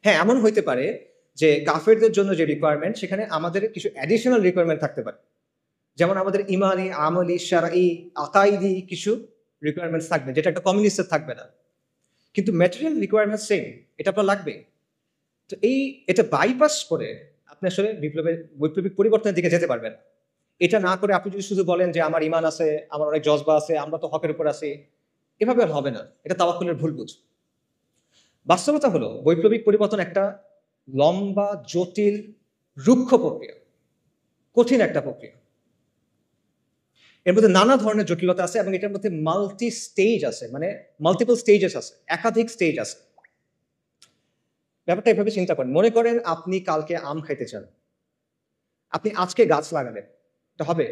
হ্যাঁ, এমন হইতে পারে যে কাফেরদের জন্য যে রিকোয়ারমেন্ট, সেখানে আমাদের কিছু অ্যাডিশনাল রিকোয়ারমেন্ট থাকতে পারে। যেমন আমাদের ইমানি, আমলি, শারঈ, আকাইদি কিছু রিকোয়ারমেন্টস থাকবে, যেটা একটা কমিউনিস্টের থাকবে না। কিন্তু ম্যাটেরিয়াল রিকোয়ারমেন্ট সেম, এটা আপনার লাগবে। তো এটা বাইপাস করে আপনি আসলে বৈপ্লবিক পরিবর্তনের দিকে যেতে পারবেন। এটা না করে আপনি যদি শুধু বলেন যে আমার ইমান আছে, আমার অনেক জজবা আছে, আমরা তো হকের উপর আছি, এভাবে আর হবে না। এটা তাওয়াক্কুলের ভুল বুঝ। বাস্তবতা হলো বৈপ্লবিক পরিবর্তন একটা লম্বা, জটিল, রুক্ষ প্রক্রিয়া, কঠিন একটা প্রক্রিয়া। এর মধ্যে নানা ধরনের জটিলতা আছে এবং এটার মধ্যে মাল্টি স্টেজ আছে, মানে মাল্টিপল স্টেজেস আছে, একাধিক স্টেজ আছে। ব্যাপারটা এভাবে চিন্তা করেন, মনে করেন আপনি কালকে আম খাইতে চান, আপনি আজকে গাছ লাগালেন, এটা হবে?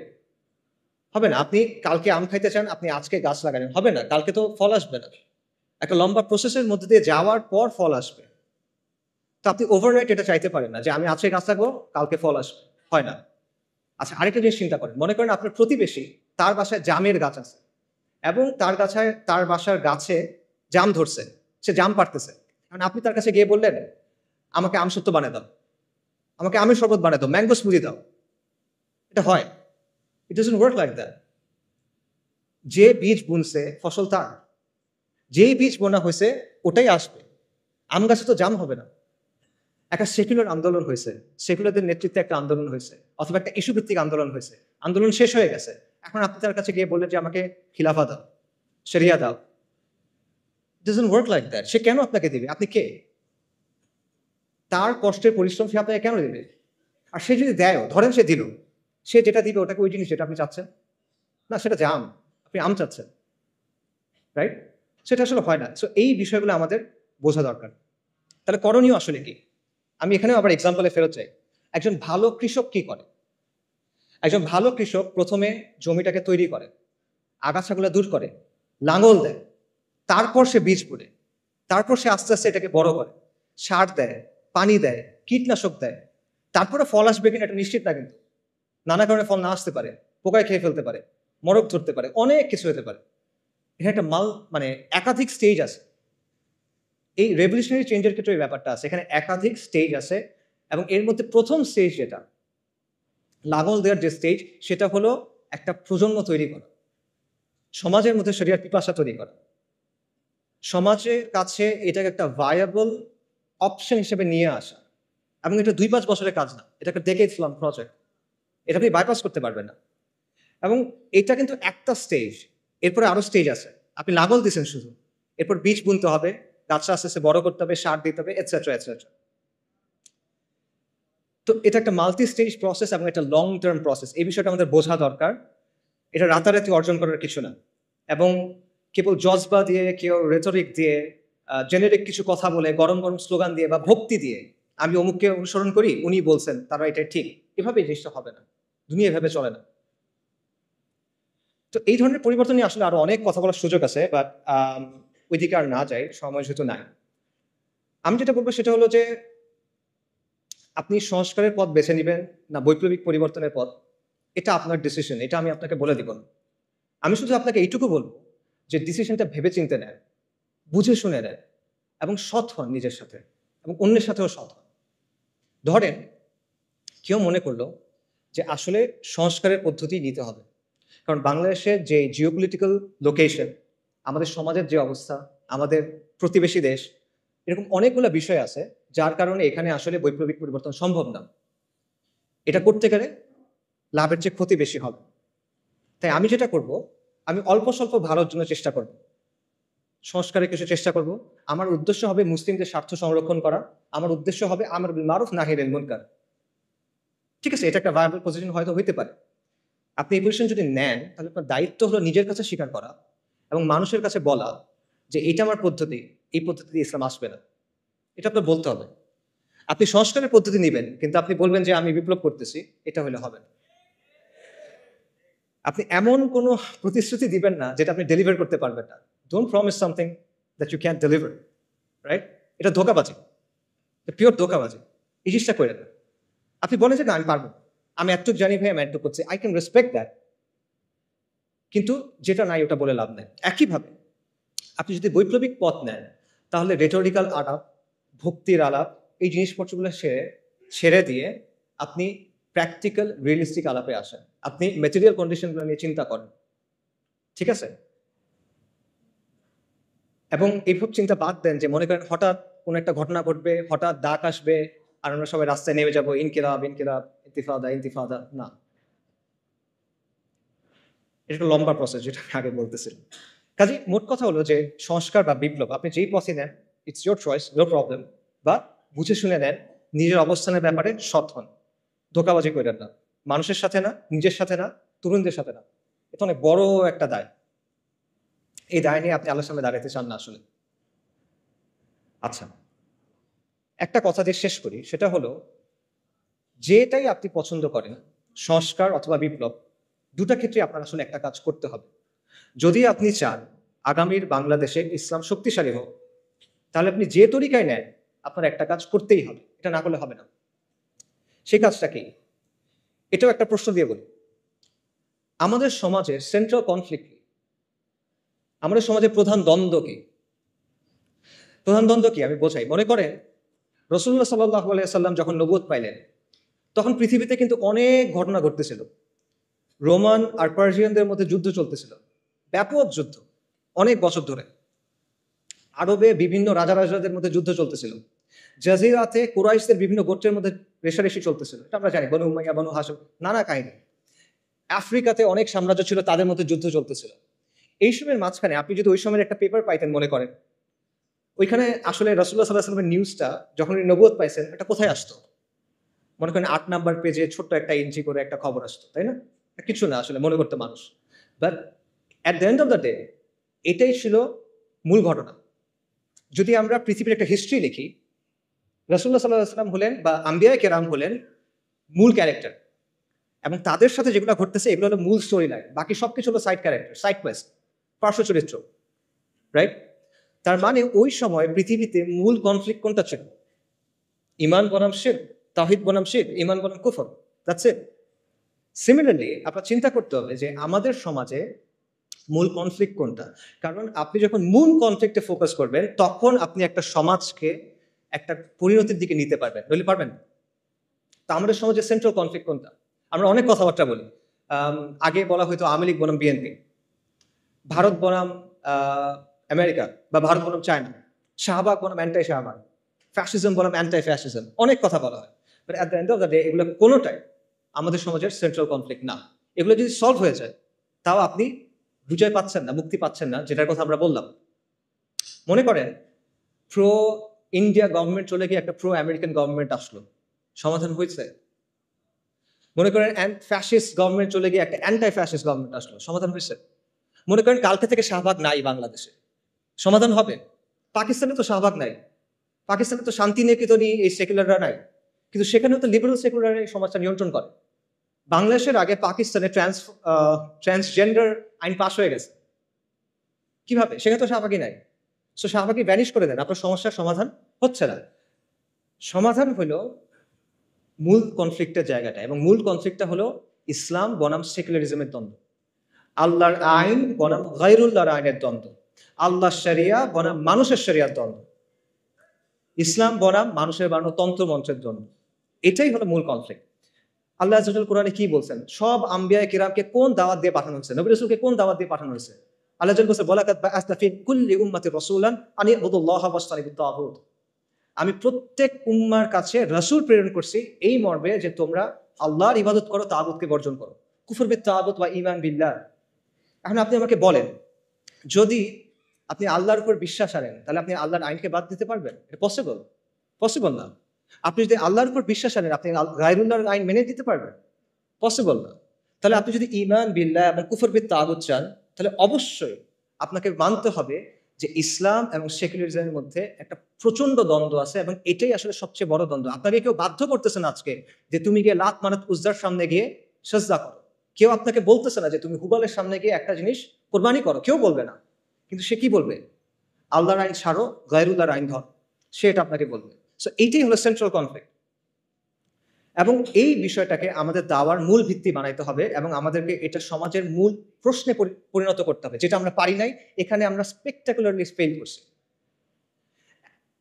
হবে না। আপনি কালকে আম খাইতে চান, আপনি আজকে গাছ লাগালেন, হবে না, কালকে তো ফল আসবে না। একটা লম্বা প্রসেসের মধ্যে দিয়ে যাওয়ার পর ফল আসবে। তো আপনি ওভারনাইট এটা চাইতে পারেন না যে আমি আজকে গাছ লাগাবো, কালকে ফল আসবে, হয় না। আচ্ছা, আরেকটা জিনিস চিন্তা করেন, মনে করেন আপনার প্রতিবেশী, তার বাসায় জামের গাছ আছে এবং তার বাসার গাছে জাম ধরছে, সে জাম পাড়তেছে। কারণ আপনি তার কাছে গিয়ে বললেন, আমাকে আমসত্ত্ব বানিয়ে দাও, আমাকে আমের শরবত বানিয়ে দাও, ম্যাঙ্গো স্মুদি দাও। এটা হয়? It doesn't work like that. যে বীজ বুনছে ফসল তার, যেই বীজ বোনা হয়েছে ওটাই আসবে। আম গাছে তো জাম হবে না। একটা সেকুলার আন্দোলন হয়েছে, সেকুলারদের নেতৃত্বে একটা আন্দোলন হয়েছে, অথবা একটা ইস্যু ভিত্তিক আন্দোলন হয়েছে, আন্দোলন শেষ হয়ে গেছে। এখন আপনি তার কাছে গিয়ে বললেন যে আমাকে খিলাফা দাও, শরিয়া দাও। Doesn't work like that. সে কেন আপনাকে দিবে? আপনি কে? তার কষ্টের পরিশ্রম সে আপনাকে কেন দিবে? আর সে যদি দেয়ও, ধরেন সে দিল, সে যেটা দিবে ওটাকে ওই জিনিস যেটা আপনি চাচ্ছেন না, সেটা জাম, আপনি আম চাচ্ছেন, রাইট? সেটা আসলে হয় না। সো এই বিষয়গুলো আমাদের বোঝা দরকার। তাহলে করণীয় আসলে কি? আমি এখানেও আবার এক্সাম্পলে ফেরত চাই। একজন ভালো কৃষক কি করে? একজন ভালো কৃষক প্রথমে জমিটাকে তৈরি করে, আগাছাগুলো দূর করে, লাঙল দেয়, তারপর সে বীজ বুনে, তারপর সে আস্তে আস্তে এটাকে বড় করে, সার দেয়, পানি দেয়, কীটনাশক দেয়। তারপরে ফল আসবে কিনা এটা নিশ্চিত না, কিন্তু নানা কারণে ফল না আসতে পারে, পোকায় খেয়ে ফেলতে পারে, মরক ধরতে পারে, অনেক কিছু হতে পারে। এখানে একটা মানে একাধিক স্টেজ আছে। এই রেভলিউশনারি চেঞ্জের ক্ষেত্রে এই ব্যাপারটা আছে, এখানে একাধিক স্টেজ আছে। এবং এর মধ্যে প্রথম স্টেজ যেটা, লাঙল দেওয়ার যে স্টেজ, সেটা হলো একটা প্রজন্ম তৈরি করা, সমাজের মধ্যে শরিয়ার পিপাসা তৈরি করা, সমাজের কাছে এটাকে একটা ভায়াবল অপশন হিসেবে নিয়ে আসা। এবং এটা 2-5 বছরের কাজ না, এটা একটা ডেকেডস লং প্রজেক্ট। এটা আপনি বাইপাস করতে পারবেন না। এবং এটা কিন্তু একটা স্টেজ, এরপরে আরো স্টেজ আছে। আপনি লাঙল দিচ্ছেন শুধু, এরপর বীজ বুনতে হবে, গাছটা আস্তে আস্তে বড় করতে হবে, সার দিতে হবে, এটসেট্রা এটসেট্রা। তো এটা একটা মাল্টি স্টেজ প্রসেস এবং একটা লং টার্ম প্রসেস। এই বিষয়টা আমাদের বোঝা দরকার। এটা রাতারাতি অর্জন করার কিছু না। এবং কেবল জজবা দিয়ে, কেউ রেটরিক দিয়ে, জেনেরিক কিছু কথা বলে, গরম গরম স্লোগান দিয়ে বা ভক্তি দিয়ে, আমি অমুককে অনুসরণ করি, উনি বলছেন তারা এটা ঠিক, এভাবে এই জিনিসটা হবে না। দুনিয়া এভাবে চলে না। তো এই ধরনের পরিবর্তন নিয়ে আসলে আরো অনেক কথা বলার সুযোগ আছে, বাট ওইদিকে আর না যাই, সময় যেহেতু নাই। আমি যেটা বলবো সেটা হলো যে, আপনি সংস্কারের পথ বেছে নেবেন না বৈপ্লবিক পরিবর্তনের পথ, এটা আপনার ডিসিশন, এটা আমি আপনাকে বলে দিব না। আমি শুধু আপনাকে এইটুকু বলবো যে ডিসিশনটা ভেবে চিন্তে নেন, বুঝে শুনে নেন, এবং সৎ হন নিজের সাথে এবং অন্যের সাথেও সৎ হন। ধরেন কেউ মনে করলো যে আসলে সংস্কারের পদ্ধতি নিতে হবে, কারণ বাংলাদেশের যে জিওপলিটিক্যাল লোকেশন, আমাদের সমাজের যে অবস্থা, আমাদের প্রতিবেশী দেশ, এরকম অনেকগুলো বিষয় আছে যার কারণে এখানে আসলে বৈপ্লবিক পরিবর্তন সম্ভব না। এটা করতে গেলে লাভের চেয়ে ক্ষতি বেশি হবে। তাই আমি যেটা করব, আমি অল্প স্বল্প ভালোর জন্য চেষ্টা করব, সংস্কারের কিছু চেষ্টা করব। আমার উদ্দেশ্য হবে মুসলিমদের স্বার্থ সংরক্ষণ করা, আমার উদ্দেশ্য হবে আমর বিল মারুফ নাহি আনিল মুনকার। ঠিক আছে, এটা একটা ভায়াবল পজিশন হয়তো হইতে পারে। আপনি এই পজিশন যদি নেন, তাহলে আপনার দায়িত্ব হলো নিজের কাছে স্বীকার করা এবং মানুষের কাছে বলা যে এটা আমার পদ্ধতি, এই পদ্ধতি ইসলাম আসবে না, এটা আপনার বলতে হবে। আপনি সংস্কারের পদ্ধতি নেবেন, কিন্তু আপনি বলবেন যে আমি বিপ্লব করতেছি, এটা হলে হবে না। আপনি এমন কোনো প্রতিশ্রুতি দিবেন না যেটা আপনি ডেলিভার করতে পারবেন না। Don't promise something that you can deliver, right? এটা ধোঁকাবাজি, পিওর ধোঁকাবাজি। এই জিনিসটা করে না। আপনি বলেন যে না আমি পারবো, আমি এতটুকু জানি ভাই, আমি এতটুকু করছি, আই ক্যান রেসপেক্ট দ্যাট, কিন্তু যেটা নাই ওটা বলে লাভ নেই। একইভাবে আপনি যদি বৈপ্লবিক পথ নেন, তাহলে রেটোরিক্যাল আলাপ, ভক্তির আলাপ, এই জিনিসপত্রগুলো ছেড়ে দিয়ে আপনি প্র্যাকটিক্যাল রিয়েলিস্টিক আলাপে আসেন। আপনি ম্যাটেরিয়াল কন্ডিশনগুলো নিয়ে চিন্তা করেন, ঠিক আছে? এবং এইসব চিন্তা বাদ দেন যে মনে করেন হঠাৎ কোনো একটা ঘটনা ঘটবে, হঠাৎ ডাক আসবে, আর আমরা সবাই রাস্তায় নেমে যাবো, ইনকিলাব ইনকিলাব, ইন্তিফাদা ইন্তিফাদা। না, এটা একটা লম্বা প্রসেস, যেটা আমি আগে বলতেছিলাম। কাজে মোট কথা হলো যে সংস্কার বা বিপ্লব আপনি যেই পথে নেন, it's your choice, no problem. বা বুঝে শুনে নেন, নিজের অবস্থানের ব্যাপারে সৎ হন, ধোঁকাবাজি করেন না, মানুষের সাথে না, নিজের সাথে না, তরুণদের সাথে না। এটা অনেক বড় একটা দায়। এই দায় নিয়ে আপনি আলোর সামনে দাঁড়াতে চান না আসলে। আচ্ছা, একটা কথা দিয়ে শেষ করি, সেটা হলো যেটাই আপনি পছন্দ করেন, সংস্কার অথবা বিপ্লব, দুটা ক্ষেত্রে আপনার আসলে একটা কাজ করতে হবে। যদি আপনি চান আগামীর বাংলাদেশে ইসলাম শক্তিশালী হোক, তাহলে আপনি যে তরিকায় নেন, আপনার একটা কাজ করতেই হবে, এটা না করলে হবে না। সেই কাজটা কি? এটাও একটা প্রশ্ন দিয়ে বলি, আমাদের সমাজের সেন্ট্রাল কনফ্লিক্ট কি? আমাদের সমাজের প্রধান দ্বন্দ্ব কি? প্রধান দ্বন্দ্ব কি আমি বোঝাই। মনে করেন রাসূলুল্লাহ সাল্লাল্লাহু আলাইহি সাল্লাম যখন নবুয়ত পাইলেন, তখন পৃথিবীতে কিন্তু অনেক ঘটনা ঘটতেছিল। রোমান আর পার্সিয়ানদের মধ্যে যুদ্ধ চলতেছিল, ব্যাপক যুদ্ধ, অনেক বছর ধরে। আরবে বিভিন্ন রাজাদের মধ্যে যুদ্ধ চলতেছিল। জাজিরাতে কুরাইশদের বিভিন্ন গোত্রের মধ্যে রেষারেষি চলতেছিল, এটা আমরা জানি, বনু উমাইয়া, বনু হাশিম, নানা কাহিনী। আফ্রিকাতে অনেক সাম্রাজ্য ছিল, তাদের মধ্যে যুদ্ধ চলতেছিল। এই সময়ের মাঝখানে আপনি যদি ওই সময়ের একটা পেপার পাইতেন, মনে করেন ওইখানে আসলে রাসূলুল্লাহ সাল্লাল্লাহু আলাইহি ওয়াসাল্লামের নিউজটা যখন উনি নবুয়ত পাইছেন, এটা কোথায় আসতো? মনে করেন 8 নাম্বার পেজে ছোট্ট একটা ইঞ্চি করে একটা খবর আসতো, তাই না? কিছু না আসলে মনে করতো মানুষ, but at the end of the day এটাই ছিল মূল ঘটনা। যদি আমরা পৃথিবীর একটা হিস্ট্রি লিখি, রাসূলুল্লাহ সাল্লাল্লাহু আলাইহি ওয়াসাল্লাম হলেন বা আম্বিয়ায়ে কেরাম হলেন মূল ক্যারেক্টার, এবং তাদের সাথে যেগুলো ঘটতেছে এগুলো হলো মূল স্টোরি লাইন, বাকি সবকিছু হলো সাইড ক্যারেক্টার, সাইড কোয়েস্ট, পার্শ্ব চরিত্র, রাইট? তার মানে ওই সময় পৃথিবীতে মূল কনফ্লিক্ট কোনটা ছিল? ইমান বনাম শিরক, তাওহীদ বনাম শিরক, ইমান বনাম কুফর, দ্যাটস ইট। সিমিলারলি আপনার চিন্তা করতে হবে যে আমাদের সমাজে মূল কনফ্লিক্ট কোনটা। কারণ আপনি যখন মূল কনফ্লিক্টে ফোকাস করবেন, তখন আপনি একটা সমাজকে একটা পরিণতির দিকে নিতে পারবেন, নইলে পারবেন না। তা আমাদের সমাজে সেন্ট্রাল কনফ্লিক্ট কোনটা? আমরা অনেক কথাবার্তা বলি। আগে বলা হয়তো আওয়ামী লীগ বনাম বিএনপি, ভারত বনাম আমেরিকা, বা ভারত বনাম চায়না, শাহবাগ বনাম অ্যান্টাই শাহবাগ, ফ্যাসিজম বনাম অ্যান্টাই ফ্যাসিজম, অনেক কথা বলা হয়। But at the end of the day এগুলো কোনোটাই আমাদের সমাজের সেন্ট্রাল কনফ্লিক্ট না। এগুলো যদি সলভ হয়ে যায়, তাও আপনি বিজয় পাচ্ছেন না, মুক্তি পাচ্ছেন না, যেটার কথা আমরা বললাম। মনে করেন প্রো ইন্ডিয়া গভর্নমেন্ট চলে গিয়ে একটা প্রো আমেরিকান গভর্নমেন্ট আসলো, সমাধান হয়েছে? মনে করেন ফ্যাসিস্ট গভর্নমেন্ট চলে গিয়ে একটা অ্যান্টাই ফ্যাসিস্ট গভর্নমেন্ট আসলো, সমাধান হয়েছে? মনে করেন কালকে থেকে শাহবাগ নাই বাংলাদেশে, সমাধান হবে? পাকিস্তানে তো শাহবাগ নাই, পাকিস্তানে তো শান্তি নিকেতনই এই সেকুলাররা নাই, কিন্তু সেখানেও তো লিবারেল সেকুলার এই সমাজটা নিয়ন্ত্রণ করে। বাংলাদেশের আগে পাকিস্তানে ট্রান্সজেন্ডার আইন পাশ হয়ে গেছে, কিভাবে? সেখানে তো শাহবাগই নাই। সো শাহবাগি ব্যানিশ করে দেন, আপনার সমস্যার সমাধান হচ্ছে না। সমাধান হলো মূল কনফ্লিক্টের জায়গাটা, এবং মূল কনফ্লিক্টটা হলো ইসলাম বনাম সেকুলারিজমের দ্বন্দ্ব, আল্লাহর আইন বনাম গায়রুল্লাহর আইনের দ্বন্দ্ব, আল্লাহর শরিয়া বনাম মানুষের শরিয়ার দ্বন্দ্ব, ইসলাম বনাম মানুষের বানানো তন্ত্র মন্ত্রের দ্বন্দ্ব। এটাই হলো মূল কনফ্লিক্ট। আল্লাহ আযজা ওয়া জাল্লা কোরআনে কি বলছেন? সব আম্বিয়া কিরামকে কোন দাওয়াত দিয়ে পাঠানো হয়েছে? নবী রাসূলকে কোন দাওয়াত দিয়ে পাঠানো হয়েছে? আল্লাহ আযজা ওয়া জাল্লা বলছে, ওয়ালাকাদ বাআসনা ফি কুল্লি উম্মাতির রাসূলান আন ইবুদুল্লাহা ওয়াজতানিবুত তাগুত। আমি প্রত্যেক উম্মার কাছে রাসূল প্রেরণ করছি এই মর্মে যে তোমরা আল্লাহর ইবাদত করো, তাগুতকে বর্জন করো। কুফর বিত তাগুত ওয়া ঈমান বিল্লাহ। এখন আপনি আমাকে বলেন, যদি আপনি আল্লাহর উপর বিশ্বাস আনেন, তাহলে আপনি আল্লাহর আইনকে বাদ দিতে পারবেন? এটা পসিবল? পসিবল না। আপনি যদি আল্লাহর উপর বিশ্বাস আনেন, আপনি গায়রুল্লাহর আইন মেনে দিতে পারবেন? পসিবল না। তাহলে আপনি যদি ঈমান বিল্লাহ এবং কুফর বিত তাগুত চান, তাহলে অবশ্যই আপনাকে মানতে হবে যে ইসলাম এবং সেকুলারিজমের মধ্যে একটা প্রচন্ড দ্বন্দ্ব আছে, এবং এটাই আসলে সবচেয়ে বড় দ্বন্দ্ব। আপনাকে কেউ বাধ্য করতেছে না আজকে যে তুমি গিয়ে লাত মানাত উজ্জার সামনে গিয়ে সাজদা করো। কেউ আপনাকে বলতেছে না যে তুমি হুবলের সামনে গিয়ে একটা জিনিস কোরবানি করো, কেউ বলবে না। কিন্তু সে কি বলবে? আল্লাহর আইন ছাড়ো, গায়রুল্লাহর আইন ধর, সে এটা আপনাকে বলবে। সো এইটাই হলো সেন্ট্রাল কনফ্লিক্ট, এবং এই বিষয়টাকে আমাদের দাওয়ার মূল ভিত্তি বানাইতে হবে, এবং আমাদেরকে এটা সমাজের মূল প্রশ্নে পরিণত করতে হবে, যেটা আমরা পারি নাই। এখানে আমরা স্পেকটাকুলারলি ফেল করছি।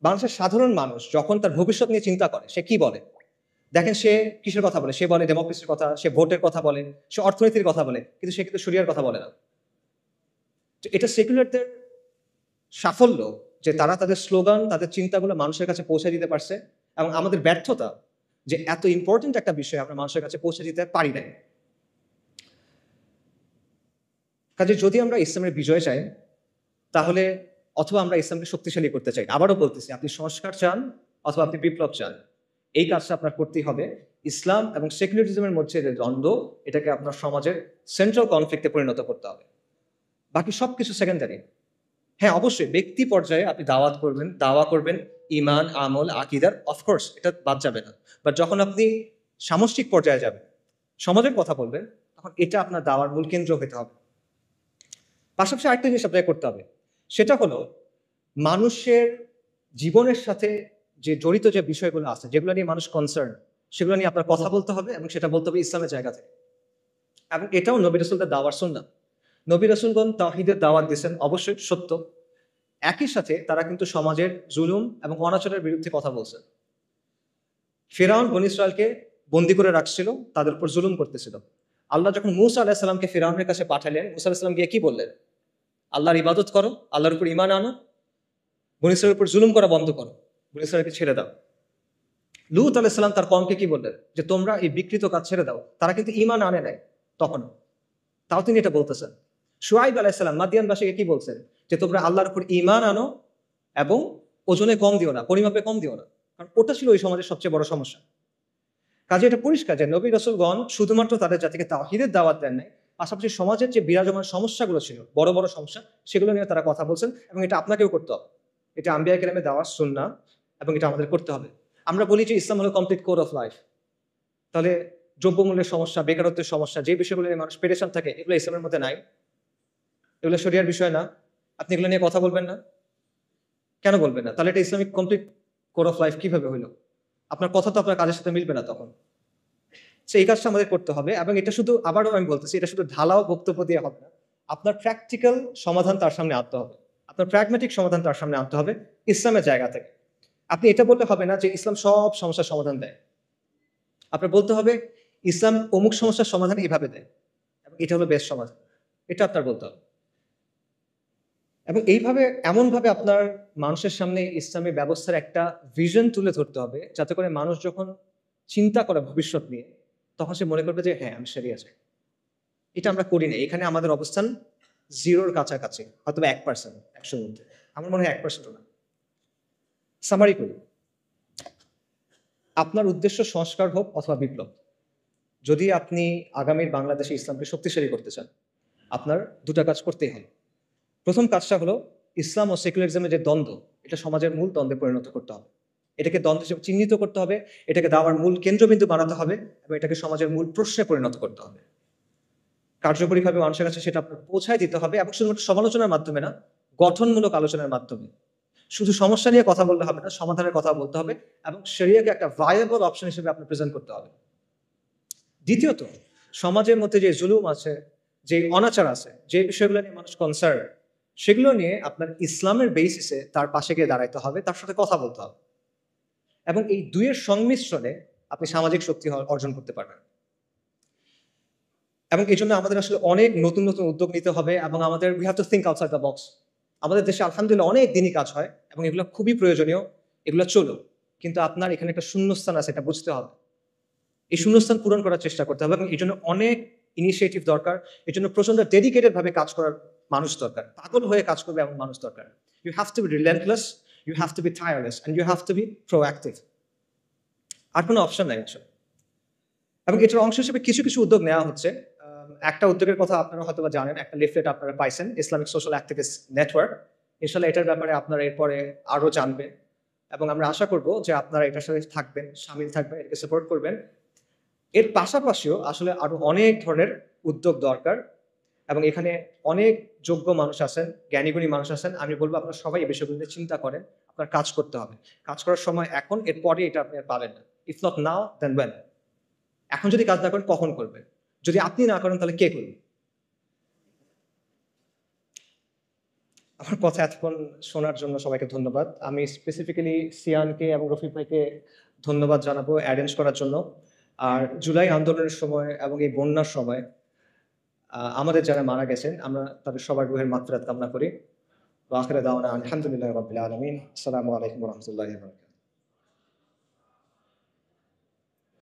বাংলাদেশের সাধারণ মানুষ যখন তার ভবিষ্যৎ নিয়ে চিন্তা করে, সে কি বলে দেখেন? সে কিসের কথা বলে? সে বলে ডেমোক্রেসির কথা, সে ভোটের কথা বলে, সে অর্থনীতির কথা বলে, কিন্তু সে কিন্তু শরিয়ার কথা বলে না। তো এটা সেকুলারদের সাফল্য যে তারা তাদের স্লোগান, তাদের চিন্তাগুলো মানুষের কাছে পৌঁছে দিতে পারছে, এবং আমাদের ব্যর্থতা যে এত ইম্পর্টেন্ট একটা বিষয় আমরা মানুষের কাছে পৌঁছে দিতে পারি নাই। কাজে যদি আমরা ইসলামের বিজয় চাই, তাহলে অথবা আমরা ইসলামকে শক্তিশালী করতে চাই, আবারও বলতেছি, আপনি সংস্কার চান অথবা আপনি বিপ্লব চান, এই কাজটা আপনার করতেই হবে। ইসলাম এবং সেকুলারিজমের মধ্যে যে দ্বন্দ্ব, এটাকে আপনার সমাজের সেন্ট্রাল কনফ্লিক্টে পরিণত করতে হবে। বাকি সবকিছু সেকেন্ডারি। হ্যাঁ, অবশ্যই ব্যক্তি পর্যায়ে আপনি দাওয়া করবেন ইমান, আমল, আকীদার, অফকোর্স এটা বাদ যাবে না। বাট যখন আপনি সামষ্টিক পর্যায়ে যাবেন, সমাজের কথা বলবেন, তখন এটা আপনার দাওয়ার মূল কেন্দ্র হতে হবে। পাশাপাশি আরেকটা জিনিস আপনাকে করতে হবে, সেটা হলো মানুষের জীবনের সাথে যে জড়িত যে বিষয়গুলো আছে, যেগুলো নিয়ে মানুষ কনসার্ন, সেগুলো নিয়ে আপনার কথা বলতে হবে এবং সেটা বলতে হবে ইসলামের জায়গা থেকে। এবং এটাও নবী রাসূলদের দাওয়ার সুন্নাহ। নবী রাসূলগণ তাওহীদের দাওয়াত দিয়েছেন, অবশ্যই সত্য। একই সাথে তারা কিন্তু সমাজের জুলুম এবং অনাচারের বিরুদ্ধে কথা বলছেন। ফিরআউন বনী ইসরায়েলকে বন্দী করে রাখছিল, তাদের উপর জুলুম করতেছিল। আল্লাহ যখন মূসা আলাইহিস সালামকে ফিরআউনের কাছে পাঠালেন, মূসা আলাইহিস সালাম গিয়ে কি বললেন? আল্লাহর ইবাদত করো, আল্লাহর উপর ঈমান আনো, বনী ইসরায়েলের উপর জুলুম করা বন্ধ করো, বনী ইসরায়েলকে ছেড়ে দাও। লূত আলাইহিস সালাম তার কওমকে কি বললেন? যে তোমরা এই বিকৃত কাজ ছেড়ে দাও। তারা কিন্তু ঈমান আনে নাই তখন, তাও তিনি এটা বলতেছেন। শুআইব আলাইহিস সালাম মাদিয়ানবাসীকে কি বলছেন? যে তোমরা আল্লাহর উপর ঈমান আনো এবং ওজনে কম দিও না, পরিমাপে কম দিও না। কারণ ওটা ছিল ওই সমাজের সবচেয়ে বড় সমস্যা। কাজে এটা পরিষ্কার যে নবী রাসূলগণ শুধুমাত্র তাদের জাতিকে তাওহীদের দাওয়াত দেন নাই, পাশাপাশি সমাজের যে বিরাজমান সমস্যাগুলো ছিল, বড় বড় সমস্যা, সেগুলো নিয়ে তারা কথা বলছেন এবং এটা আপনাকেও করতে হবে। এটা আম্বিয়া কেরামের দাওয়াত সুন্নাহ এবং এটা আমাদের করতে হবে। আমরা বলি যে ইসলাম হলো কমপ্লিট কোড অফ লাইফ। তাহলে দ্রব্যমূল্যের সমস্যা, বেকারত্বের সমস্যা, যে বিষয়গুলো নিয়ে মানুষ পেরেশান থাকে, এগুলো ইসলামের মধ্যে নাই, এগুলো শরিয়ার বিষয় না। আপনি এগুলো নিয়ে কথা বলবেন না, কেন বলবেন না? তাহলে এটা Islamic complete code of life কিভাবে হইলো? আপনার কথা তো আপনার কাজের সাথে মিলবে না তখন। সো এই কাজটা আমাদের করতে হবে এবং এটা শুধু, আবারও আমি বলতেছি, এটা শুধু ঢালাও বক্তব্য দিয়ে হবে না। আপনার প্র্যাকটিক্যাল সমাধান তার সামনে আনতে হবে, আপনার প্র্যাগম্যাটিক সমাধান তার সামনে আনতে হবে ইসলামের জায়গা থেকে। আপনি এটা বললে হবে না যে ইসলাম সব সমস্যার সমাধান দেয়। আপনার বলতে হবে ইসলাম অমুক সমস্যার সমাধান এইভাবে দেয় এবং এটা হলো বেস্ট সমাধান, এটা আপনার বলতে হবে। এবং এইভাবে, এমনভাবে আপনার মানুষের সামনে ইসলামী ব্যবস্থার একটা ভিশন তুলে ধরতে হবে, যাতে করে মানুষ যখন চিন্তা করে ভবিষ্যৎ নিয়ে, তখন সে মনে করবে যে হ্যাঁ, আমি শরিয়া চাই। এটা আমরা করি না। এখানে আমাদের অবস্থান জিরোর কাছাকাছি, হয়তো 1%, 100-র মধ্যে। আমার মনে হয় 1%ও না। সামারি করি, আপনার উদ্দেশ্য সংস্কার হোক অথবা বিপ্লব। যদি আপনি আগামীর বাংলাদেশে ইসলামকে শক্তিশালী করতে চান, আপনার দুটা কাজ করতেই হবে। প্রথম কাজটা হলো ইসলাম ও সেকুলারিজমের যে দ্বন্দ্ব, এটা সমাজের মূল দ্বন্দ্বে পরিণত করতে হবে। এটাকে দ্বন্দ্ব হিসেবে চিহ্নিত করতে হবে, এটাকে দাওয়ার মূল কেন্দ্রবিন্দু বানাতে হবে এবং এটাকে সমাজের মূল প্রশ্নে পরিণত করতে হবে। কার্যকরীভাবে মানুষের কাছে সেটা আপনার পৌঁছায় দিতে হবে এবং শুধুমাত্র সমালোচনার মাধ্যমে না, গঠনমূলক আলোচনার মাধ্যমে। শুধু সমস্যা নিয়ে কথা বললে হবে না, সমাধানের কথা বলতে হবে এবং শরিয়াকে একটা ভায়াবল অপশন হিসেবে আপনি প্রেজেন্ট করতে হবে। দ্বিতীয়ত, সমাজের মধ্যে যে জুলুম আছে, যে অনাচার আছে, যে বিষয়গুলো নিয়ে মানুষ কনসার্ন, সেগুলো নিয়ে আপনার ইসলামের বেসিসে তার পাশে গিয়ে দাঁড়াইতে হবে, তার সাথে কথা বলতে হবে এবং এই দুইয়ের সংমিশ্রণে আপনি সামাজিক শক্তি অর্জন করতে পারবেন। এবং এই জন্য আমাদের আসলে অনেক নতুন নতুন উদ্যোগ নিতে হবে এবং আমাদের we have to think outside the box. আমাদের দেশে আলহামদুলিল্লাহ অনেক দিনই কাজ হয় এবং এগুলো খুবই প্রয়োজনীয়, এগুলো চলো, কিন্তু আপনার এখানে একটা শূন্যস্থান আছে, এটা বুঝতে হবে। এই শূন্যস্থান পূরণ করার চেষ্টা করতে হবে এবং এই জন্য অনেক ইনিশিয়েটিভ দরকার, এই জন্য প্রচন্ড ডেডিকেটেড ভাবে কাজ করার মানুষ দরকার, পাগল হয়ে কাজ করবে এমন মানুষ দরকার। You have to be relentless, you have to be tireless and you have to be proactive. আর কোনো অপশন নাই আসলে। এবং এটার অংশ হিসেবে কিছু কিছু উদ্যোগ নেওয়া হচ্ছে। একটা উদ্যোগের কথা আপনারা হয়তো বা জানেন, একটা লিফলেট আপনারা পাইছেন, ইসলামিক সোশ্যাল অ্যাক্টিভিস্ট নেটওয়ার্ক। ইনশাল্লাহ এটার ব্যাপারে আপনারা এরপরে আরো জানবেন এবং আমরা আশা করব যে আপনারা এটার সাথে থাকবেন, সামিল থাকবেন, এটাকে সাপোর্ট করবেন। এর পাশাপাশিও আসলে আরো অনেক ধরনের উদ্যোগ দরকার এবং এখানে অনেক যোগ্য মানুষ আছেন, জ্ঞানীগুণী মানুষ আছেন। আমি বলবো আপনারা সবাই এই বিষয়গুলো নিয়ে চিন্তা করেন, আপনার কাজ করতে হবে। কাজ করার সময় এখন, এরপরে এটা আপনি আর পাবেন না। If not now then when. এখন যদি কাজ না করেন কখন করবেন? যদি আপনি না করেন তাহলে কে করবে? আমার কথা এতক্ষণ শোনার জন্য সবাইকে ধন্যবাদ। আমি স্পেসিফিক্যালি সিয়ানকে এবং রফিক ভাইকে ধন্যবাদ জানাবো অ্যারেঞ্জ করার জন্য। আর জুলাই আন্দোলনের সময় এবং এই বন্যার সময় আমাদের যারা মারা গেছেন, আমরা তাদের সবার রুহের মাগফিরাত কামনা করি। ওয়া আখিরু দাওয়ানা আলহামদুলিল্লাহি রাব্বিল আলামিন। আসসালামু আলাইকুম ওয়া রাহমাতুল্লাহি ওয়া বারাকাতুহু।